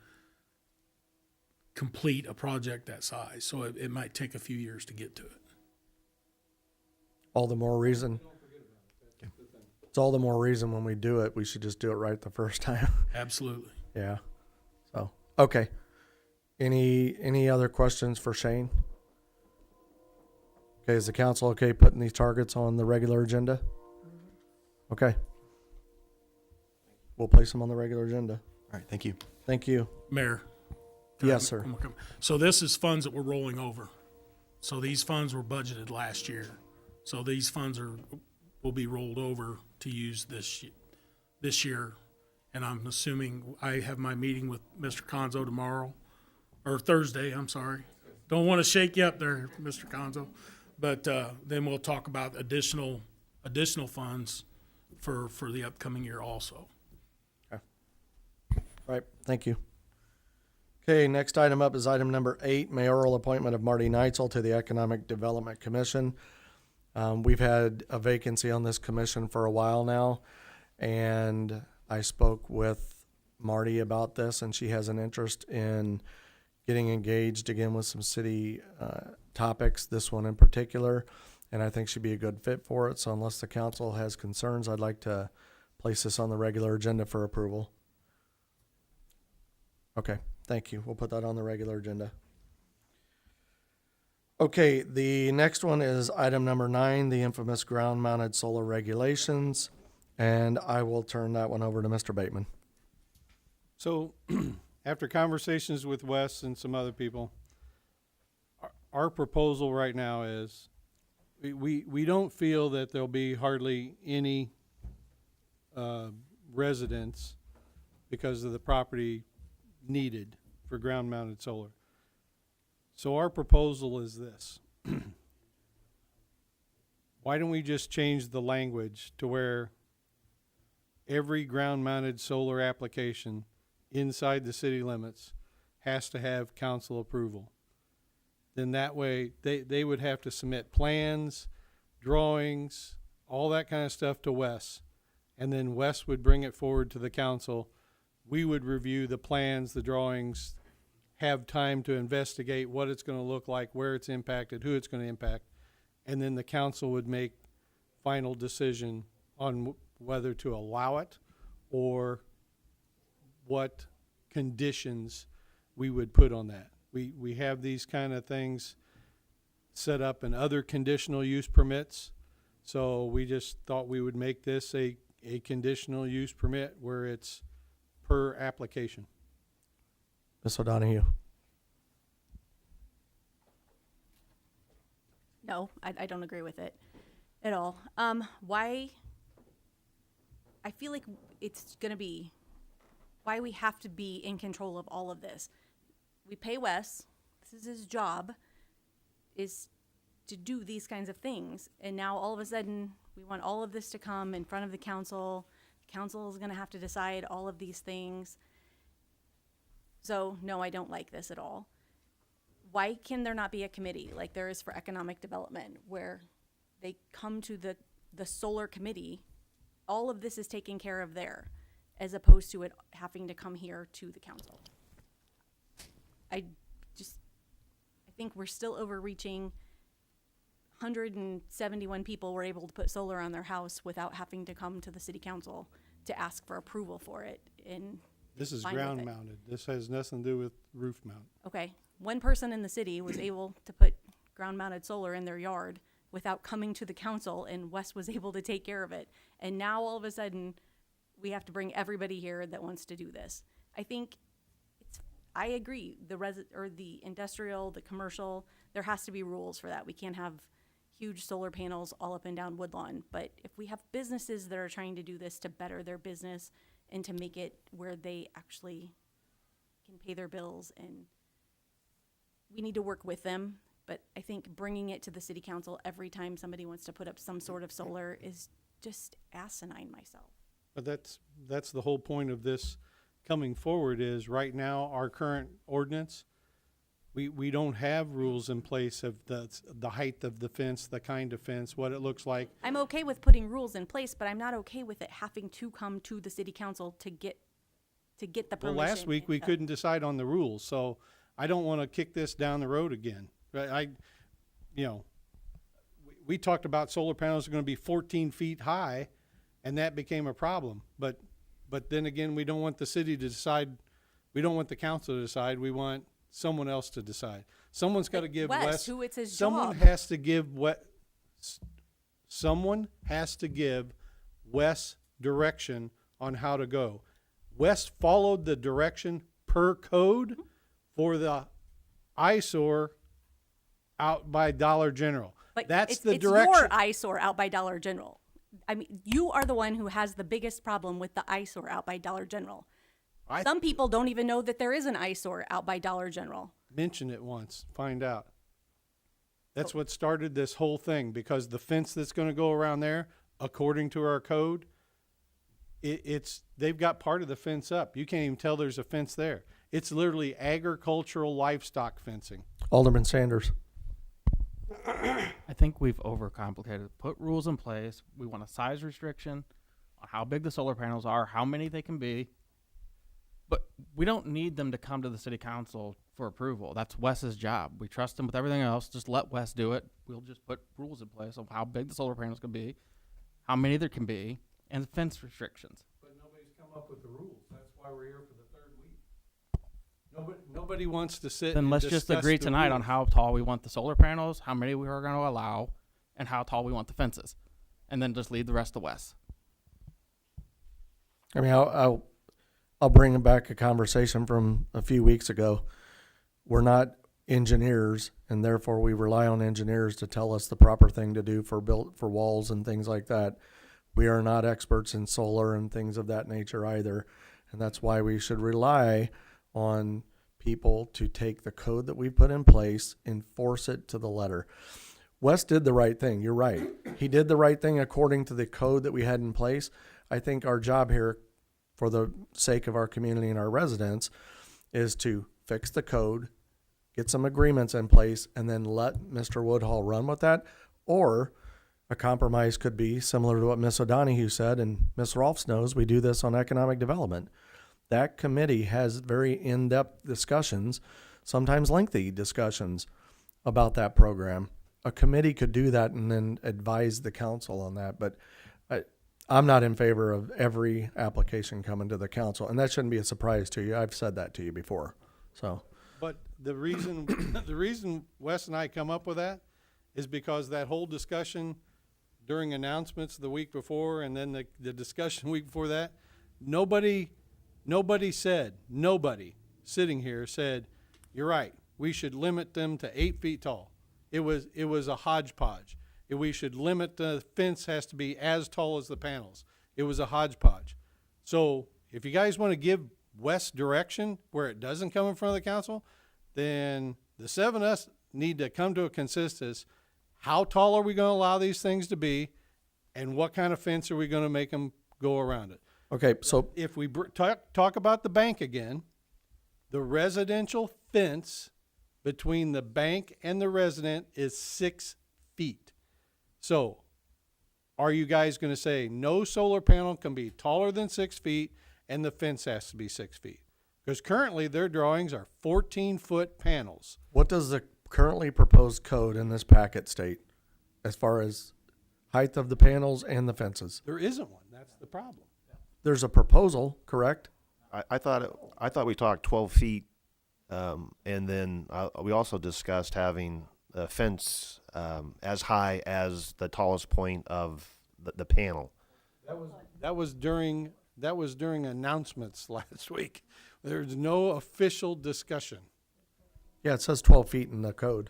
complete a project that size. So it might take a few years to get to it. All the more reason. It's all the more reason when we do it, we should just do it right the first time. Absolutely. Yeah. So, okay. Any other questions for Shane? Okay, is the council okay putting these targets on the regular agenda? Okay. We'll place them on the regular agenda. All right, thank you. Thank you. Mayor? can I Yes, make sir. one more comment? So this is funds that we're rolling over. So these funds were budgeted last year. So these funds will be rolled over to use this year. And I'm assuming I have my meeting with Mr. Conzo tomorrow, or Thursday, I'm sorry. Don't want to shake you up there, Mr. Conzo. But then we'll talk about additional funds for the upcoming year also. Right, thank you. Okay, next item up is item number 8, mayoral appointment of Marty Neitzel to the Economic Development Commission. We've had a vacancy on this commission for a while now, and I spoke with Marty about this, and she has an interest in getting engaged again with some city topics, this one in particular, and I think she'd be a good fit for it. So unless the council has concerns, I'd like to place this on the regular agenda for approval. Okay, thank you. We'll put that on the regular agenda. Okay, the next one is item number 9, the infamous ground-mounted solar regulations, and I will turn that one over to Mr. Bateman. So, after conversations with Wes and some other people, our proposal right now is, we don't feel that there'll be hardly any residents because of the property needed for ground-mounted solar. So our proposal is this. Why don't we just change the language to where every ground-mounted solar application inside the city limits has to have council approval? Then that way, they would have to submit plans, drawings, all that kind of stuff to Wes. And then Wes would bring it forward to the council. We would review the plans, the drawings, have time to investigate what it's going to look like, where it's impacted, who it's going to impact, and then the council would make final decision on whether to allow it or what conditions we would put on that. We have these kind of things set up in other conditional use permits, so we just thought we would make this a conditional use permit where it's per application. Ms. O'Donohue. No, I don't agree with it at all. Why? I feel like it's going to be why we have to be in control of all of this. We pay Wes. This is his job, is to do these kinds of things. And now all of a sudden, we want all of this to come in front of the council. The council is going to have to decide all of these things. So, no, I don't like this at all. Why can there not be a committee like there is for economic development where they come to the solar committee? All of this is taken care of there, as opposed to it having to come here to the council. I think we're still overreaching. 171 people were able to put solar on their house without having to come to the city council to ask for approval for it. And This is fine with ground it. mounted. This has nothing to do with roof mount. Okay, one person in the city was able to put ground-mounted solar in their yard without coming to the council, and Wes was able to take care of it. And now all of a sudden, we have to bring everybody here that wants to do this. I think I agree. The industrial, the commercial, there has to be rules for that. We can't have huge solar panels all up and down Woodlawn. But if we have businesses that are trying to do this to better their business and to make it where they actually can pay their bills, and we need to work with them. But I think bringing it to the city council every time somebody wants to put up some sort of solar is just asinine myself. But that's the whole point of this coming forward is right now, our current ordinance, we don't have rules in place of the height of the fence, the kind of fence, what it looks like. I'm okay with putting rules in place, but I'm not okay with it having to come to the city council to get the permission. Well, last week and we stuff. couldn't decide on the rules, so I don't want to kick this down the road again. We talked about solar panels are going to be 14 feet high, and that became a problem. But then again, we don't want the city to decide. We don't want the council to decide. We want someone else to decide. Someone's got to give Wes, who it's his someone job. has to give someone has to give Wes direction on how to go. West followed the direction per code for the eyesore out by Dollar General. But That's it's, the it's direction. your eyesore out by Dollar General. I mean, you are the one who has the biggest problem with the eyesore out by Dollar General. Some people don't even know that there is an eyesore out by Dollar General. Mention it once, find out. That's what started this whole thing, because the fence that's going to go around there, according to our code, they've got part of the fence up. You can't even tell there's a fence there. It's literally agricultural livestock fencing. Alderman Sanders. I think we've overcomplicated. Put rules in place. We want a size restriction on how big the solar panels are, how many they can be. But we don't need them to come to the city council for approval. That's Wes's job. We trust him with everything else. Just let Wes do it. We'll just put rules in place of how big the solar panels can be, how many there can be, and fence restrictions. But nobody's come up with the rules. That's why we're here for the third week. Nobody wants to sit Then and let's just discuss agree the tonight on rules. how tall we want the solar panels, how many we are going to allow, and how tall we want the fences. And then just leave the rest to Wes. I mean, I'll bring back a conversation from a few weeks ago. We're not engineers, and therefore we rely on engineers to tell us the proper thing to do for walls and things like that. We are not experts in solar and things of that nature either, and that's why we should rely on people to take the code that we put in place, enforce it to the letter. Wes did the right thing. You're right. He did the right thing according to the code that we had in place. I think our job here, for the sake of our community and our residents, is to fix the code, get some agreements in place, and then let Mr. Woodhull run with that. Or a compromise could be similar to what Ms. O'Donohue said, and Ms. Rolfs knows we do this on economic development. That committee has very in-depth discussions, sometimes lengthy discussions about that program. A committee could do that and then advise the council on that, but I'm not in favor of every application coming to the council, and that shouldn't be a surprise to you. I've said that to you before, so. But the reason the reason Wes and I come up with that is because that whole discussion during announcements the week before, and then the discussion week before that, nobody sitting here said, you're right, we should limit them to 8 feet tall. It was a hodgepodge. We should limit the fence has to be as tall as the panels. It was a hodgepodge. So if you guys want to give Wes direction where it doesn't come in front of the council, then the 7 of us need to come to a consensus. How tall are we going to allow these things to be, and what kind of fence are we going to make them go around it? Okay, so If we talk about the bank again, the residential fence between the bank and the resident is 6 feet. So are you guys going to say no solar panel can be taller than 6 feet and the fence has to be 6 feet? Because currently their drawings are 14-foot panels. what does the currently proposed code in this packet state as far as height of the panels and the fences? There isn't one. That's the problem. There's a proposal, correct? I thought we talked 12 feet, and then we also discussed having a fence as high as the tallest point of the panel. That was during announcements last week. There's no official discussion. Yeah, it says 12 feet in the code.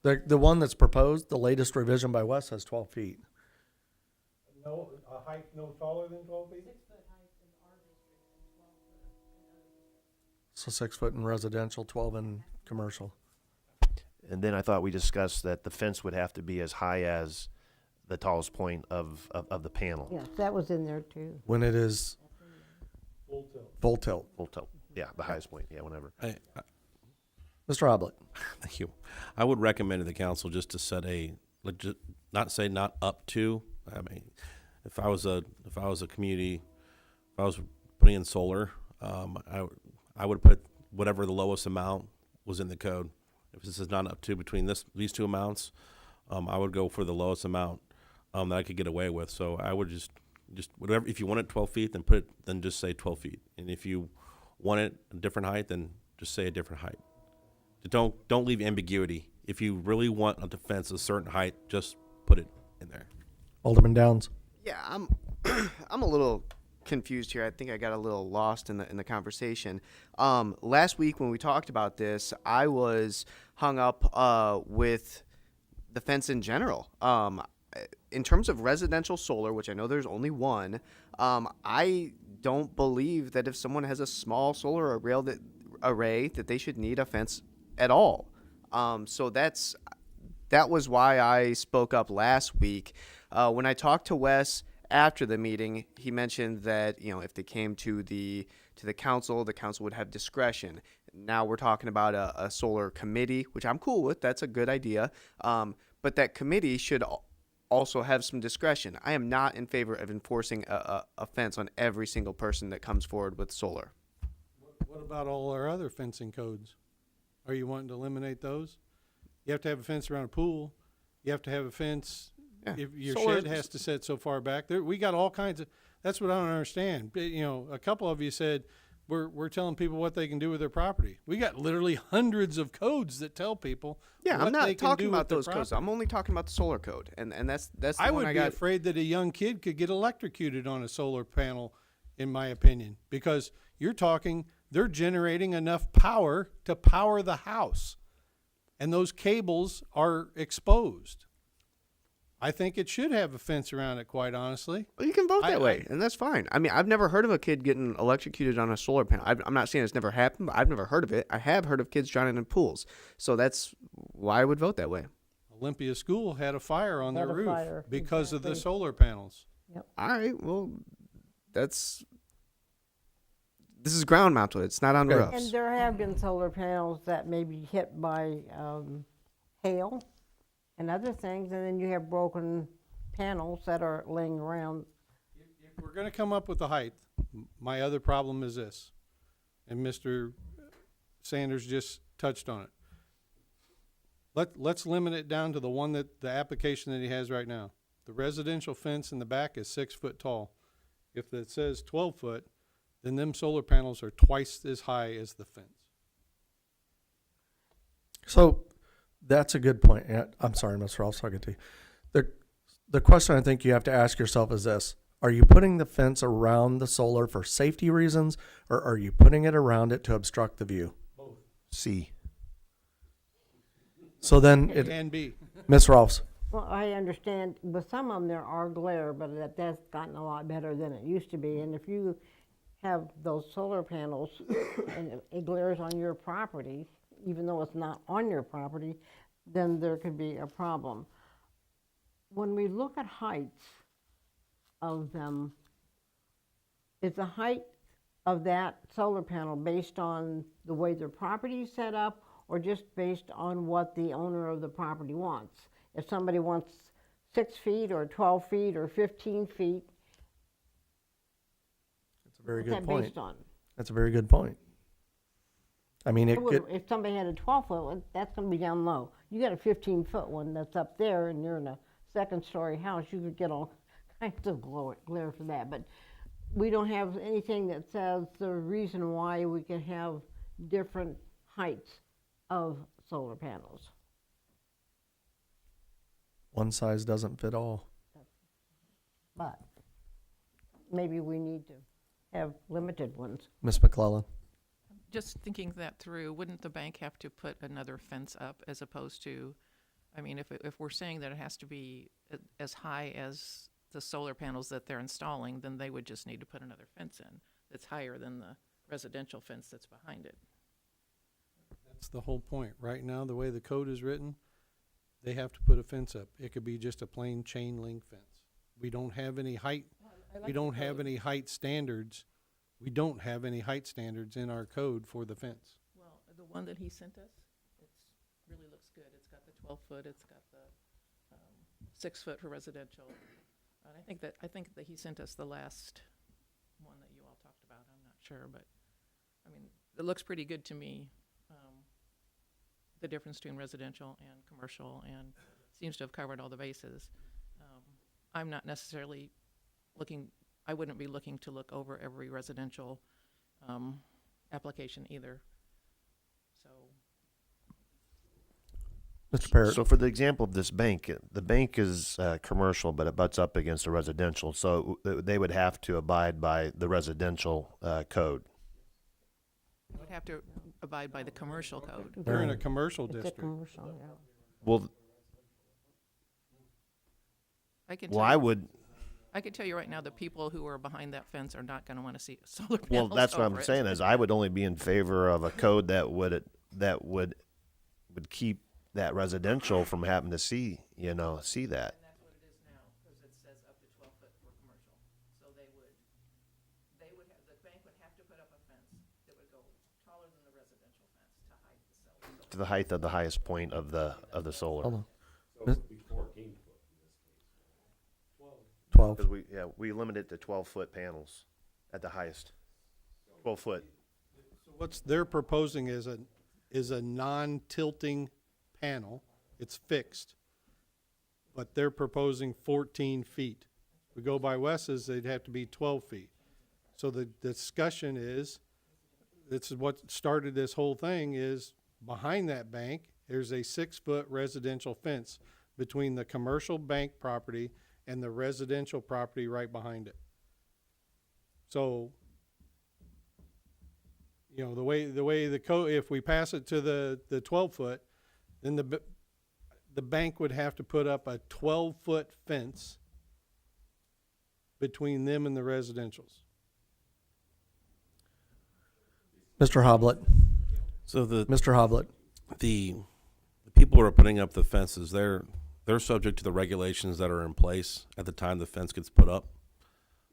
The one that's proposed, the latest revision by Wes, says 12 feet. No, a height no taller than 12 feet? So 6 foot in residential, 12 in commercial. And then I thought we discussed that the fence would have to be as high as the tallest point of the panel. Yes, that was in there too. When it is Full tilt. full tilt. Full tilt. Yeah, the highest point. Yeah, whenever. Mr. Oblett. Thank you. I would recommend to the council just to set not up to. I mean, if I was a community, if I was putting in solar, I would put whatever the lowest amount was in the code. If this is not up to between these two amounts, I would go for the lowest amount that I could get away with. So I would just whatever. If you want it 12 feet, then just say 12 feet. And if you want it a different height, then just say a different height. Don't leave ambiguity. If you really want a fence a certain height, just put it in there. Alderman Downs. Yeah, I'm I'm a little confused here. I think I got a little lost in the conversation. Last week when we talked about this, I was hung up with the fence in general. In terms of residential solar, which I know there's only one, I don't believe that if someone has a small solar array that they should need a fence at all. So that was why I spoke up last week. When I talked to Wes after the meeting, he mentioned that, you know, if they came to the council, the council would have discretion. Now we're talking about a solar committee, which I'm cool with. That's a good idea. But that committee should also have some discretion. I am not in favor of enforcing a fence on every single person that comes forward with solar. What about all our other fencing codes? Are you wanting to eliminate those? You have to have a fence around a pool. You have to have a fence. Yeah. If your Solar- shed has to set so far back. We got all kinds of. That's what I don't understand. You know, a couple of you said we're telling people what they can do with their property. We got literally hundreds of codes that tell people. Yeah, what I'm they not can talking do about with their those codes. property. I'm only talking about the solar code, and that's the I one would I be got. afraid that a young kid could get electrocuted on a solar panel, in my opinion, because you're talking they're generating enough power to power the house, and those cables are exposed. I think it should have a fence around it, quite honestly. Well, you can vote that way, and that's fine. I mean, I've never heard of a kid getting electrocuted on a solar panel. I'm not saying it's never happened, but I've never heard of it. I have heard of kids drowning in pools, so that's why I would vote that way. Olympia School had a fire on Had their a roof fire, because of the exactly. solar panels. All right, well, this is ground mounted. It's not on Okay. roofs. And there have been solar panels that may be hit by hail and other things, and then you have broken panels that are laying around. If we're going to come up with the height, my other problem is this, and Mr. Sanders just touched on it. Let's limit it down to the one that the application that he has right now. The residential fence in the back is 6 foot tall. If it says 12 foot, then them solar panels are twice as high as the fence. So that's a good point. Yeah, I'm sorry, Mr. Ross, I'll get to you. The question I think you have to ask yourself is this: are you putting the fence around the solar for safety reasons, or are you putting it around it to obstruct the view? C. So then, And B. Ms. Rolfs, Well, I understand with some of them there are glare, but that's gotten a lot better than it used to be. And if you have those solar panels and it glares on your property, even though it's not on your property, then there could be a problem. When we look at heights of them, is the height of that solar panel based on the way their property is set up, or just based on what the owner of the property wants? If somebody wants 6 feet or 12 feet or 15 feet, that's a very what's good that point. based on? That's a very good point. I mean, If somebody had a 12-foot one, that's going to be down low. You got a 15-foot one that's up there, and you're in a second-story house, you could get all kinds of glare for that. But we don't have anything that says the reason why we can have different heights of solar panels. one size doesn't fit all. But maybe we need to have limited ones. Ms. McClellan. Just thinking that through, wouldn't the bank have to put another fence up as opposed to, I mean, if we're saying that it has to be as high as the solar panels that they're installing, then they would just need to put another fence in that's higher than the residential fence that's behind it. That's the whole point. Right now, the way the code is written, they have to put a fence up. It could be just a plain chain link fence. We don't have any height. We don't have any height standards. We don't have any height standards in our code for the fence. Well, the one that he sent us, really looks good. It's got the 12-foot, it's got the 6 foot for residential. And I think that he sent us the last one that you all talked about. I'm not sure, but I mean, it looks pretty good to me. The difference between residential and commercial, and seems to have covered all the bases. I'm not necessarily I wouldn't be looking to look over every residential application either. So Mr. Parrott. So for the example of this bank, the bank is commercial, but it butts up against a residential, so they would have to abide by the residential code. Would have to abide by the commercial code. They're in a commercial It's a district. commercial, yeah. Well, I can well, tell I you, would. I can tell you right now, the people who are behind that fence are not gonna wanna see solar panels Well, that's what over I'm it. saying is I would only be in favor of a code that would keep that residential from having to see that. And that's what it is now, because it says up to 12 foot for commercial. So the bank would have to put up a fence that would go taller than the residential fence to hide the solar. To the height of the highest point of the solar. Hold on. So it would be 14 foot in this case. 12. Because we limit it to 12-foot panels at the highest. 12 foot. What's they're proposing is a non-tilting panel. It's fixed, but they're proposing 14 feet. We go by Wes's, they'd have to be 12 feet. So the discussion is, this is what started this whole thing, is behind that bank, there's a 6-foot residential fence between the commercial bank property and the residential property right behind it. So, you know, the way the code, if we pass it to the 12-foot, then the bank would have to put up a 12-foot fence between them and the residentials. Mr. Hoblet. So Mr. Hoblet. the people who are putting up the fences, they're subject to the regulations that are in place at the time the fence gets put up.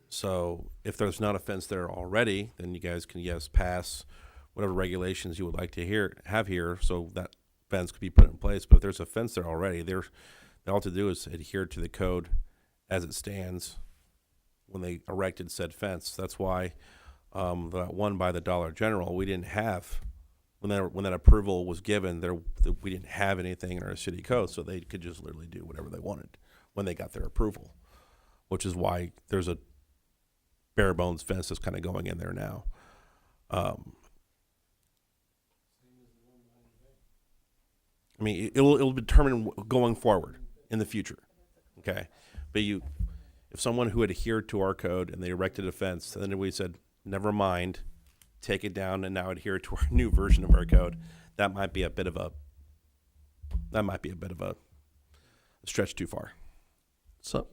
So if there's not a fence there already, then you guys can pass whatever regulations you would like to have here, so that fence could be put in place. But if there's a fence there already, they all have to do is adhere to the code as it stands when they erected said fence. That's why that one by the Dollar General, we didn't have when that approval was given. We didn't have anything in our city code, so they could just literally do whatever they wanted when they got their approval, which is why there's a bare bones fence that's kind of going in there now. I mean, it'll determine going forward in the future, okay? But if someone who adhered to our code and they erected a fence, and then we said, never mind, take it down and now adhere to our new version of our code, that might be a bit of a stretch too far. So,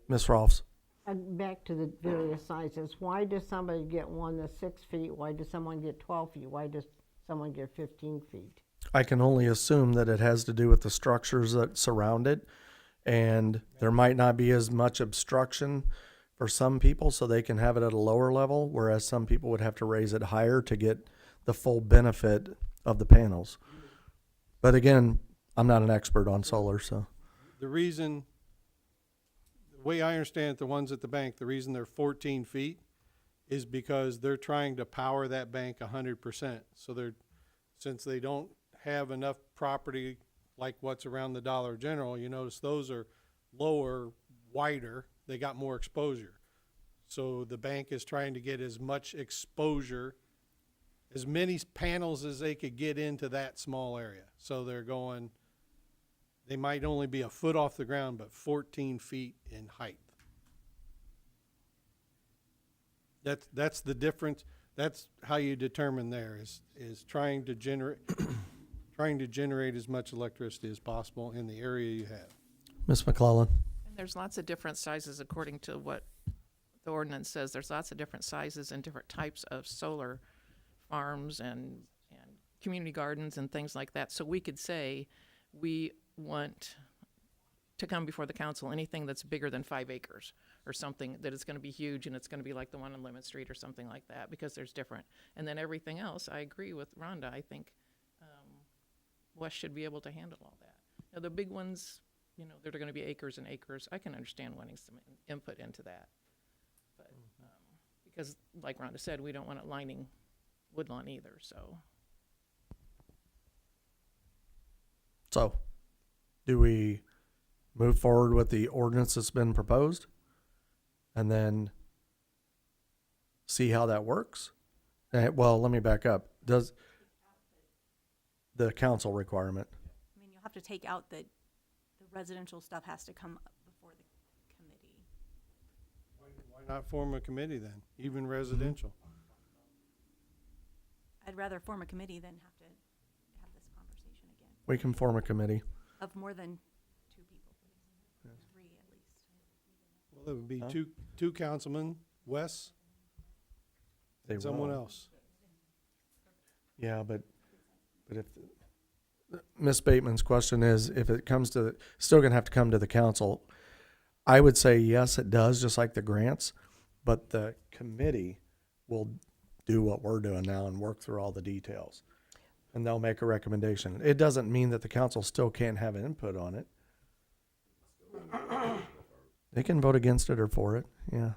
Ms. Rolfs. Back to the various sizes, why does somebody get one that's 6 feet? Why does someone get 12 feet? Why does someone get 15 feet? I can only assume that it has to do with the structures that surround it, and there might not be as much obstruction for some people, so they can have it at a lower level, whereas some people would have to raise it higher to get the full benefit of the panels. But again, I'm not an expert on solar, so. The way I understand it, the ones at the bank, the reason they're 14 feet is because they're trying to power that bank 100%. So since they don't have enough property like what's around the Dollar General, you notice those are lower, wider, they got more exposure. So the bank is trying to get as much exposure, as many panels as they could get into that small area. So they might only be a foot off the ground, but 14 feet in height. That's the difference. That's how you determine there is trying to generate as much electricity as possible in the area you have. Ms. McClellan. And there's lots of different sizes according to what the ordinance says. There's lots of different sizes and different types of solar farms and community gardens and things like that. So we could say we want to come before the council anything that's bigger than 5 acres or something that is going to be huge, and it's going to be like the one on Lemon Street or something like that, because there's different. And then everything else, I agree with Rhonda. I think West should be able to handle all that. Now, the big ones, that are going to be acres and acres, I can understand wanting some input into that. But because, like Rhonda said, we don't want it lining Woodlawn either, so. So, do we move forward with the ordinance that's been proposed and then see how that works? Well, let me back up. the council requirement. I mean, you'll have to take out that the residential stuff has to come up before the committee. Why not form a committee then, even residential? I'd rather form a committee than have to have this conversation again We can form a committee. of more than 2 people, please. 3 at least. Well, it would be two councilmen, Wes, They and someone will. else. Yeah, but if, Ms. Bateman's question is, if it comes to, still gonna have to come to the council. I would say yes, it does, just like the grants, but the committee will do what we're doing now and work through all the details. And they'll make a recommendation. It doesn't mean that the council still can't have input on it. They can vote against it or for it, yeah.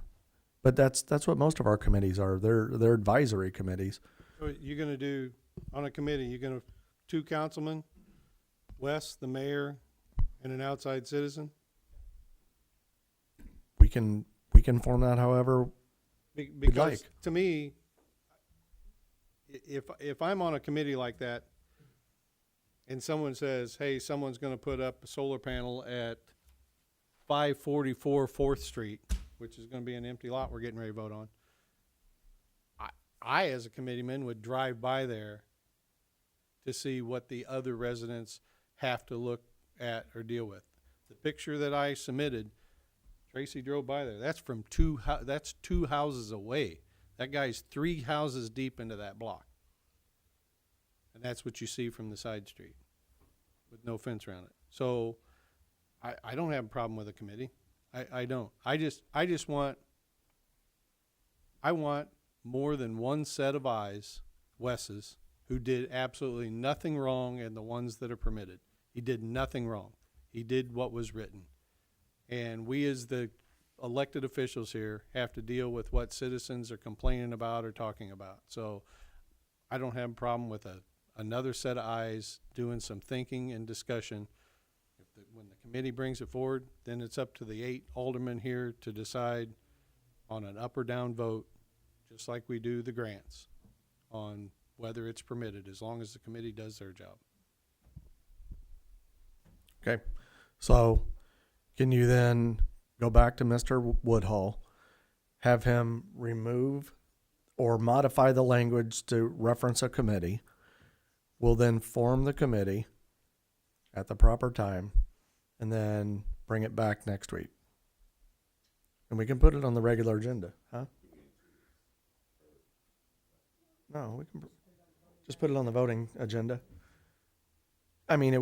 But that's what most of our committees are. They're advisory committees. So you're gonna do, on a committee, you're gonna, 2 councilmen, Wes, the mayor, and an outside citizen? We can form that however Because like. to me, if I'm on a committee like that and someone says, hey, someone's gonna put up a solar panel at 544 4th Street, which is gonna be an empty lot we're getting ready to vote on, I as a committeeman would drive by there to see what the other residents have to look at or deal with. The picture that I submitted, Tracy drove by there. That's from that's 2 houses away. That guy's 3 houses deep into that block. And that's what you see from the side street with no fence around it. So I don't have a problem with a committee. I don't. I just want more than one set of eyes, Wes's, who did absolutely nothing wrong and the ones that are permitted. He did nothing wrong. He did what was written. And we as the elected officials here have to deal with what citizens are complaining about or talking about. So I don't have a problem with another set of eyes doing some thinking and discussion. When the committee brings it forward, then it's up to the 8 aldermen here to decide on an up or down vote, just like we do the grants, on whether it's permitted, as long as the committee does their job. Okay, so can you then go back to Mr. Woodhull, have him remove or modify the language to reference a committee? We'll then form the committee at the proper time and then bring it back next week. And we can put it on the regular agenda, huh? No, we can just put it on the voting agenda. I mean,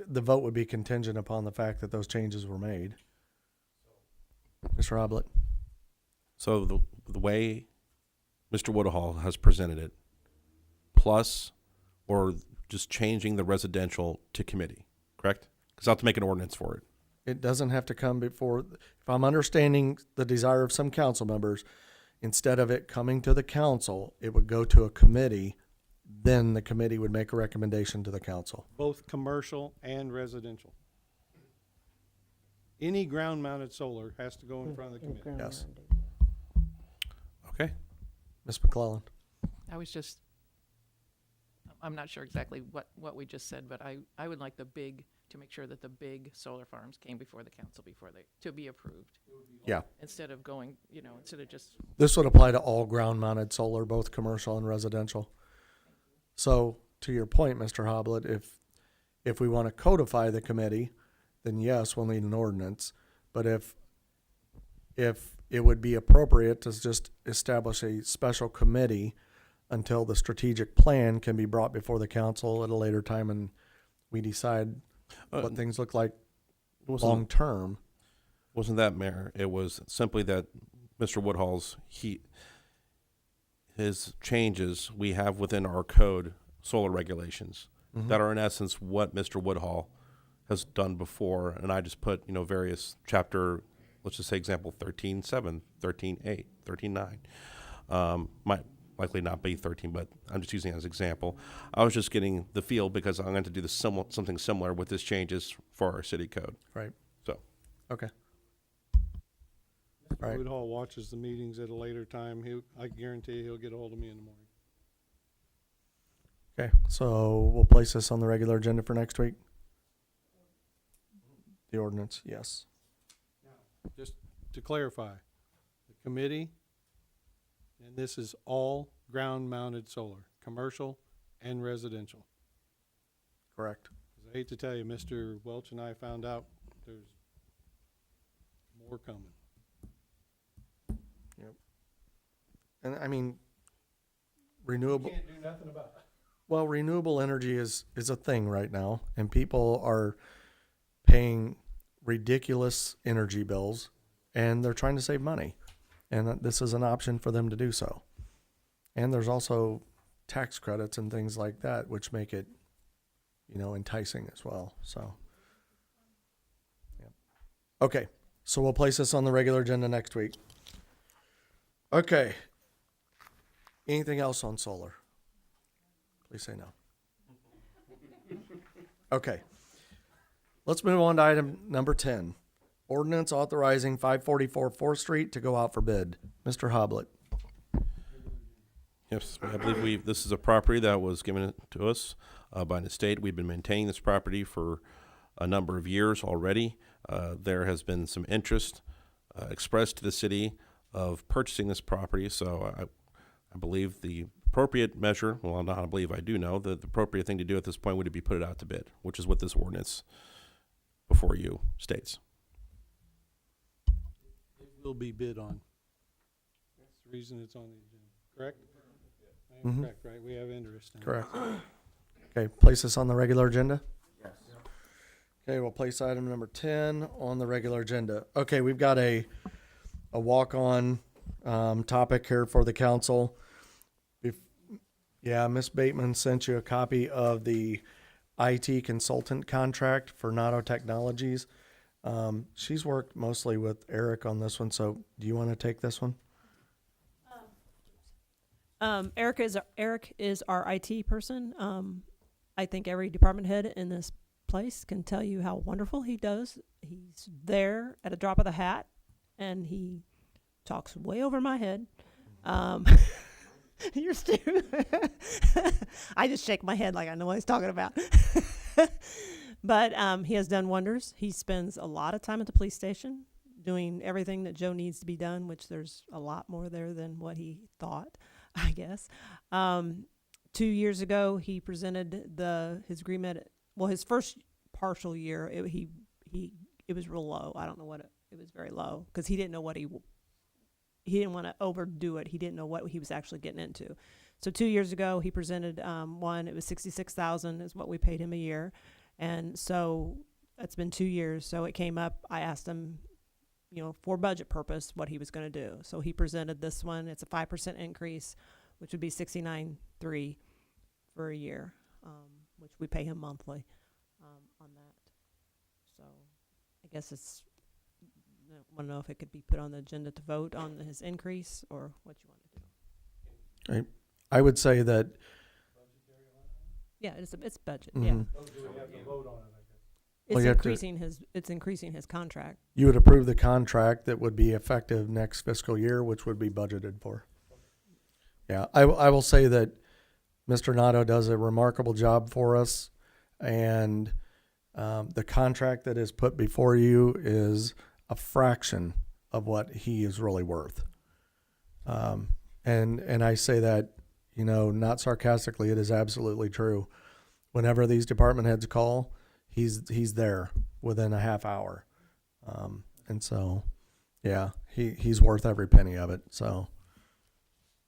the vote would be contingent upon the fact that those changes were made. Mr. Oblett? So the way Mr. Woodhull has presented it, plus or just changing the residential to committee, correct? Because I'll have to make an ordinance for it. It doesn't have to come before, if I'm understanding the desire of some council members, instead of it coming to the council, it would go to a committee, then the committee would make a recommendation to the council. Both commercial and residential. Any ground-mounted solar has to go in front of the committee. Yes. Okay. Ms. McClellan? I was just, I'm not sure exactly what we just said, but I would like to make sure that the big solar farms came before the council to be approved. Yeah. Instead of going, instead of just, This would apply to all ground-mounted solar, both commercial and residential. So, to your point, Mr. Hoblet, if we want to codify the committee, then yes, we'll need an ordinance. But if it would be appropriate to just establish a special committee until the strategic plan can be brought before the council at a later time and we decide what things look like long-term. Wasn't that, Mayor? It was simply that Mr. Woodhull's, his changes we have within our code, solar regulations, that are in essence what Mr. Woodhull has done before. And I just put, various chapter, let's just say example 13.7, 13.8, 13.9. Might likely not be 13, but I'm just using it as an example. I was just getting the feel because I'm going to do something similar with this changes for our city code. Right. So. Okay. All right. Woodhull watches the meetings at a later time. I guarantee he'll get a hold of me in the morning. Okay, so we'll place this on the regular agenda for next week. The ordinance, yes. Just to clarify, the committee, and this is all ground-mounted solar, commercial and residential. Correct. 'Cause I hate to tell you, Mr. Welch and I found out there's more coming. Yep. And I mean, renewable. Can't do nothing about it. Well, renewable energy is a thing right now, and people are paying ridiculous energy bills, and they're trying to save money, and this is an option for them to do so. And there's also tax credits and things like that, which make it, enticing as well. So, yeah. Okay, so we'll place this on the regular agenda next week. Okay. Anything else on solar? Please say no. Okay. Let's move on to item number 10. Ordinance authorizing 544 4th Street to go out for bid. Mr. Hoblet. Yes, I believe this is a property that was given to us by the state. We've been maintaining this property for a number of years already. There has been some interest expressed to the city of purchasing this property, so I believe the appropriate measure, well, not I believe, I do know, that the appropriate thing to do at this point would be put it out to bid, which is what this ordinance before you states. It will be bid on. That's the reason it's on the agenda, correct? I am Mhm. correct, right? We have interest in it. Correct. Okay, place this on the regular agenda? Yes. Okay, we'll place item number 10 on the regular agenda. Okay, we've got a walk-on topic here for the council. Yeah, Ms. Bateman sent you a copy of the IT consultant contract for Nato Technologies. She's worked mostly with Eric on this one, so do you want to take this one? Eric is our IT person. I think every department head in this place can tell you how wonderful he does. He's there at a drop of the hat, and he talks way over my head. You're still. I just shake my head like I know what he's talking about. But he has done wonders. He spends a lot of time at the police station doing everything that Joe needs to be done, which there's a lot more there than what he thought, I guess. 2 years ago, he presented his agreement. Well, his first partial year, it was real low. I don't know what it was very low because he didn't know what he didn't want to overdo it. He didn't know what he was actually getting into. So 2 years ago, he presented one. It was $66,000 is what we paid him a year, and so it's been 2 years. So it came up. I asked him, for budget purpose, what he was going to do. So he presented this one. It's a 5% increase, which would be $69,300 for a year, which we pay him monthly on that. So I guess it's. I want to know if it could be put on the agenda to vote on his increase or what you want to do. Right. I would say that. Yeah, it's budget. Mhm. Yeah, Well, it's you have to- increasing his contract. You would approve the contract that would be effective next fiscal year, which would be budgeted for. Yeah, I will say that Mr. Nato does a remarkable job for us, and the contract that is put before you is a fraction of what he is really worth. And I say that, not sarcastically, it is absolutely true. Whenever these department heads call, he's there within a half hour. And so, yeah, he's worth every penny of it. So.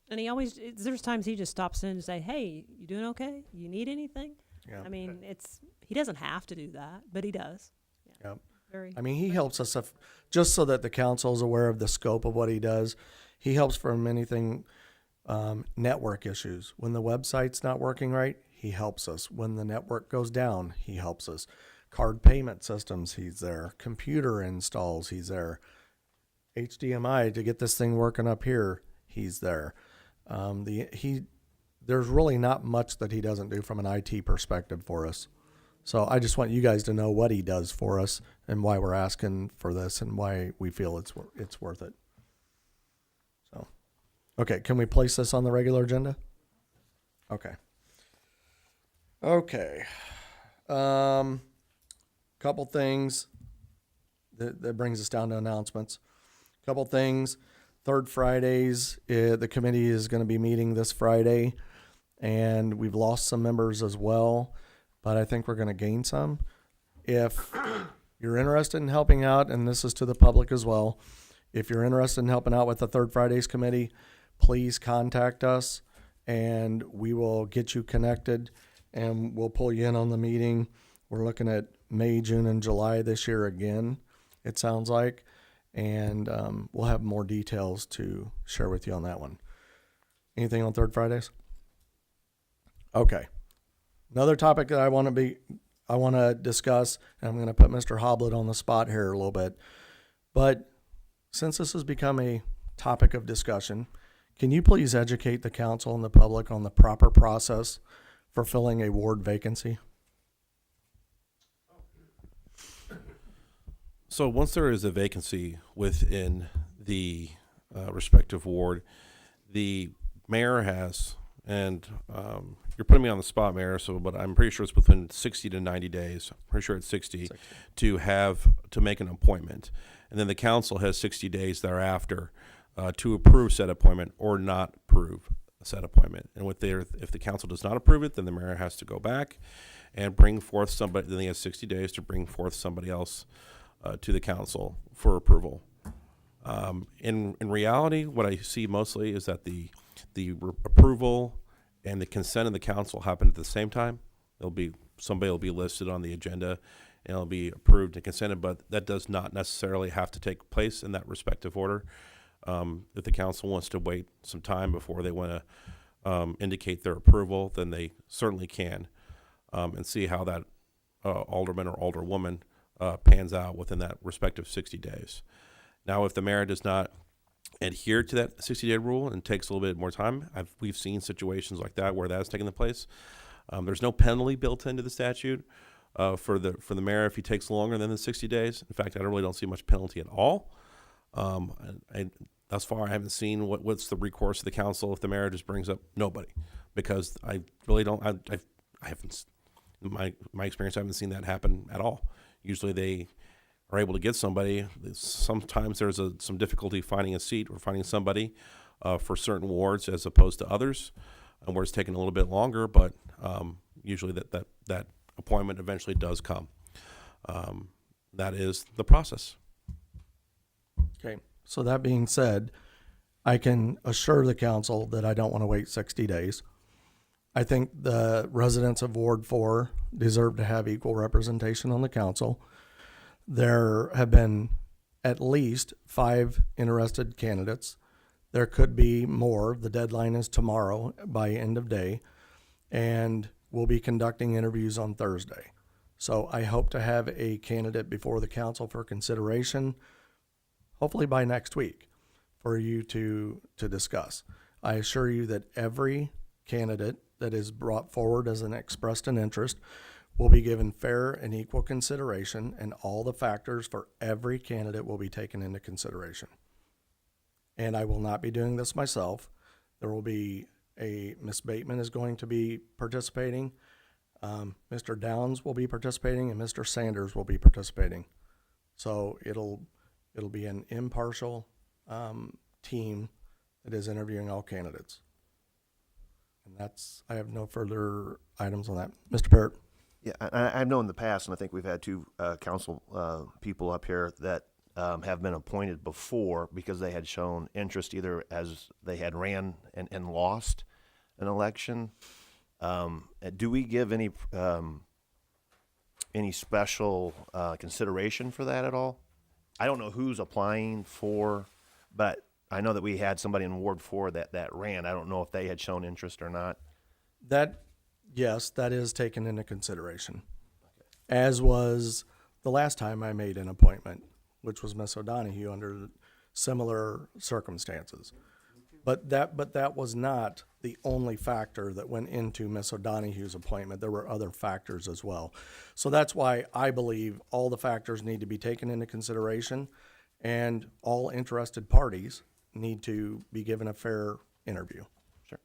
And there's times he just stops in and say, "Hey, you doing okay? You need anything?" Yeah. I mean, he doesn't have to do that, but he does. Yeah. Yep. Very. I mean, he helps us just so that the council is aware of the scope of what he does. He helps from anything network issues. When the website's not working right, he helps us. When the network goes down, he helps us. Card payment systems, he's there. Computer installs, he's there. HDMI to get this thing working up here, he's there. There's really not much that he doesn't do from an IT perspective for us. So I just want you guys to know what he does for us and why we're asking for this and why we feel it's worth it. So, okay, can we place this on the regular agenda? Okay. Okay. Couple things that brings us down to announcements. Couple things. Third Fridays, the committee is going to be meeting this Friday, and we've lost some members as well, but I think we're going to gain some. If you're interested in helping out, and this is to the public as well, if you're interested in helping out with the Third Fridays committee, please contact us and we will get you connected and we'll pull you in on the meeting. We're looking at May, June, and July this year again, it sounds like. And we'll have more details to share with you on that one. Anything on Third Fridays? Okay. Another topic that I want to discuss, and I'm going to put Mr. Hoblet on the spot here a little bit, but since this has become a topic of discussion, can you please educate the council and the public on the proper process for filling a ward vacancy? So once there is a vacancy within the respective ward, the mayor has, and you're putting me on the spot, Mayor, but I'm pretty sure it's within 60 to 90 days. I'm pretty sure it's 60. To make an appointment. And then the council has 60 days thereafter to approve said appointment or not approve said appointment. And if the council does not approve it, then the mayor has to go back and bring forth somebody. Then he has 60 days to bring forth somebody else to the council for approval. In reality, what I see mostly is that the approval and the consent of the council happen at the same time. Somebody will be listed on the agenda and it'll be approved and consented, but that does not necessarily have to take place in that respective order. If the council wants to wait some time before they want to indicate their approval, then they certainly can, and see how that alderman or alderwoman pans out within that respective 60 days. Now, if the mayor does not adhere to that 60-day rule and takes a little bit more time, we've seen situations like that where that has taken place. There's no penalty built into the statute for the mayor if he takes longer than the 60 days. In fact, I really don't see much penalty at all. Thus far, I haven't seen what's the recourse of the council if the mayor just brings up nobody, because I really don't. I haven't. In my experience, I haven't seen that happen at all. Usually, they are able to get somebody. Sometimes there's some difficulty finding a seat or finding somebody for certain wards as opposed to others, and where it's taking a little bit longer. But usually, that appointment eventually does come. That is the process. Okay. So that being said, I can assure the council that I don't want to wait 60 days. I think the residents of Ward 4 deserve to have equal representation on the council. There have been at least 5 interested candidates. There could be more. The deadline is tomorrow by end of day, and we'll be conducting interviews on Thursday. So I hope to have a candidate before the council for consideration, hopefully by next week, for you to discuss. I assure you that every candidate that is brought forward as an expressed an interest will be given fair and equal consideration, and all the factors for every candidate will be taken into consideration. And I will not be doing this myself. There will be Miss Bateman is going to be participating. Mr. Downs will be participating, and Mr. Sanders will be participating. So it'll be an impartial team that is interviewing all candidates. And I have no further items on that. Mr. Parrott. Yeah, I've known in the past, and I think we've had 2 council people up here that have been appointed before because they had shown interest either as they had ran and lost an election. Do we give any special consideration for that at all? I don't know who's applying for, but I know that we had somebody in Ward 4 that ran. I don't know if they had shown interest or not. Yes, that is taken into consideration. Okay. As was the last time I made an appointment, which was Miss O'Donohue under similar circumstances. But that was not the only factor that went into Miss O'Donohue's appointment. There were other factors as well. So that's why I believe all the factors need to be taken into consideration, and all interested parties need to be given a fair interview. Sure.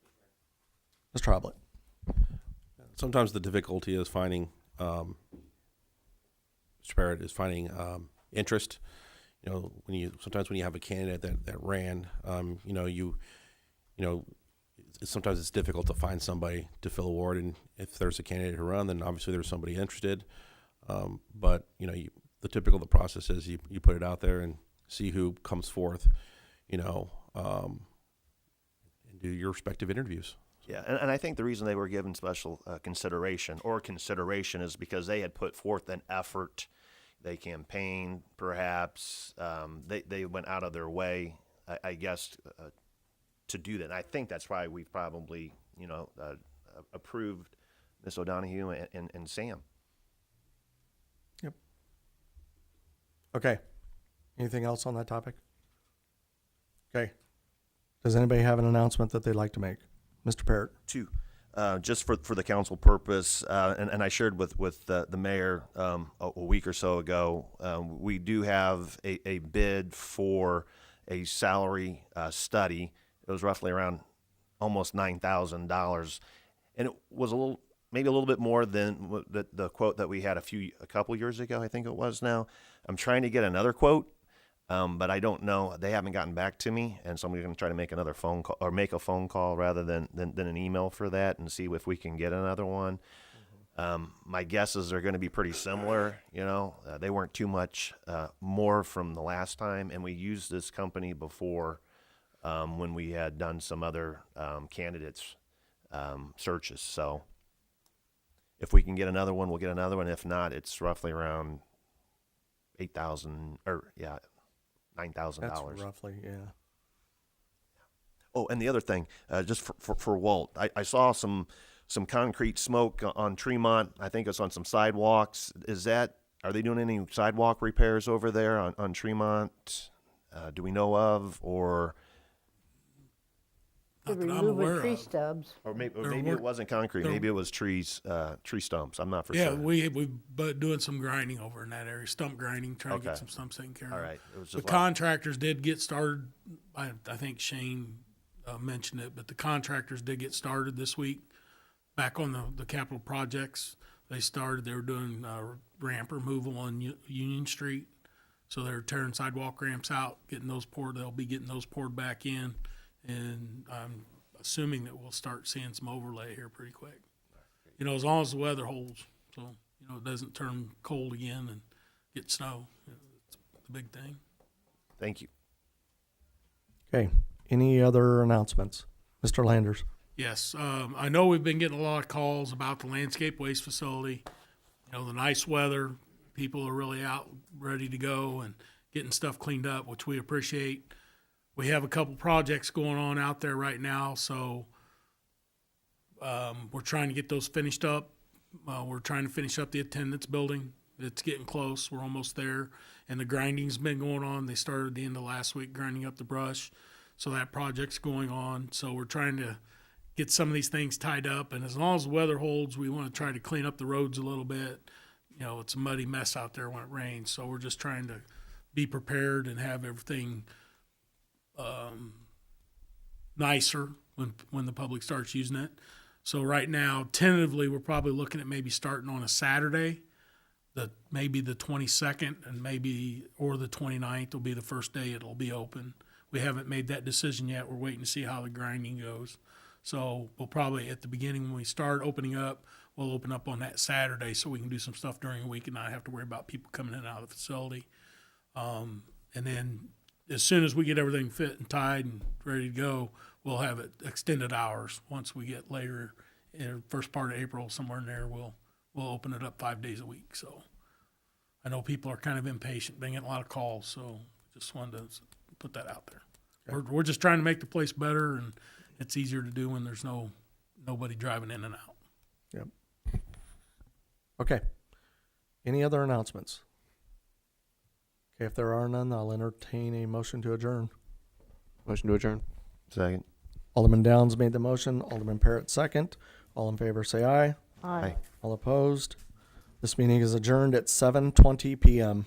Mr. Hoblet. sometimes the difficulty is finding, Mr. Parrott, is finding interest. You know, sometimes when you have a candidate that ran, sometimes it's difficult to find somebody to fill a ward, and if there's a candidate who run, then obviously there's somebody interested. But the typical the process is you put it out there and see who comes forth, and do your respective interviews. Yeah, and I think the reason they were given special consideration is because they had put forth an effort. They campaigned, perhaps. They went out of their way, I guess, to do that. And I think that's why we've probably, approved Ms. O'Donohue and Sam. Yep. Okay. Anything else on that topic? Okay. Does anybody have an announcement that they'd like to make? Mr. Parrott. Two, just for the council purpose, and I shared with the mayor a week or so ago, we do have a bid for a salary study. It was roughly around almost $9,000, and it was maybe a little bit more than the quote that we had a couple years ago. I think it was. Now I'm trying to get another quote. But I don't know. They haven't gotten back to me, and so I'm going to try to make another phone call, or make a phone call rather than an email for that, and see if we can get another one. My guesses are going to be pretty similar. They weren't too much more from the last time, and we used this company before when we had done some other candidates searches. So if we can get another one, we'll get another one. If not, it's roughly around $9,000. That's roughly, yeah. Oh, and the other thing, just for Walt, I saw some concrete smoke on Tremont. I think it's on some sidewalks. Are they doing any sidewalk repairs over there on Tremont? Do we know of, or? They're Not that I'm aware removing tree of. stubs. Or maybe it wasn't concrete. Maybe it was tree stumps. I'm not for Yeah, sure. we've doing some grinding over in that area, stump grinding, trying to Okay. get some stumps taken care of. All right. It was The just contractors did get started. I think Shane mentioned it, but the contractors did get started this week. Back on the capital projects, they were doing ramp removal on Union Street. So they're tearing sidewalk ramps out, getting those poured. They'll be getting those poured back in. And I'm assuming that we'll start seeing some overlay here pretty quick. As long as the weather holds, so it doesn't turn cold again and get snow. It's the big thing. Thank you. Okay. Any other announcements? Mr. Landers. Yes, I know we've been getting a lot of calls about the landscape waste facility. The nice weather, people are really out ready to go and getting stuff cleaned up, which we appreciate. We have a couple projects going on out there right now, so we're trying to get those finished up. We're trying to finish up the attendance building. It's getting close. We're almost there. And the grinding's been going on. They started at the end of last week grinding up the brush. So that project's going on. So we're trying to get some of these things tied up. And as long as the weather holds, we want to try to clean up the roads a little bit. It's a muddy mess out there when it rains. So we're just trying to be prepared and have everything nicer when the public starts using it. So right now, tentatively, we're probably looking at maybe starting on a Saturday, maybe the 22nd, and or the 29th will be the first day it'll be open. We haven't made that decision yet. We're waiting to see how the grinding goes. So we'll probably, at the beginning when we start opening up, we'll open up on that Saturday so we can do some stuff during the week and not have to worry about people coming in and out of the facility. And then as soon as we get everything fit and tied and ready to go, we'll have it extended hours. Once we get later in the first part of April, somewhere in there, we'll open it up 5 days a week. So I know people are kind of impatient. They get a lot of calls, so just wanted to put that out there. Okay. We're just trying to make the place better, and it's easier to do when there's nobody driving in and out. Yep. Okay. Any other announcements? Okay, if there are none, I'll entertain a motion to adjourn. Motion to adjourn. Second. Alderman Downs made the motion. Alderman Parrott second. All in favor say aye. Aye. All opposed? This meeting is adjourned at 7:20 p.m.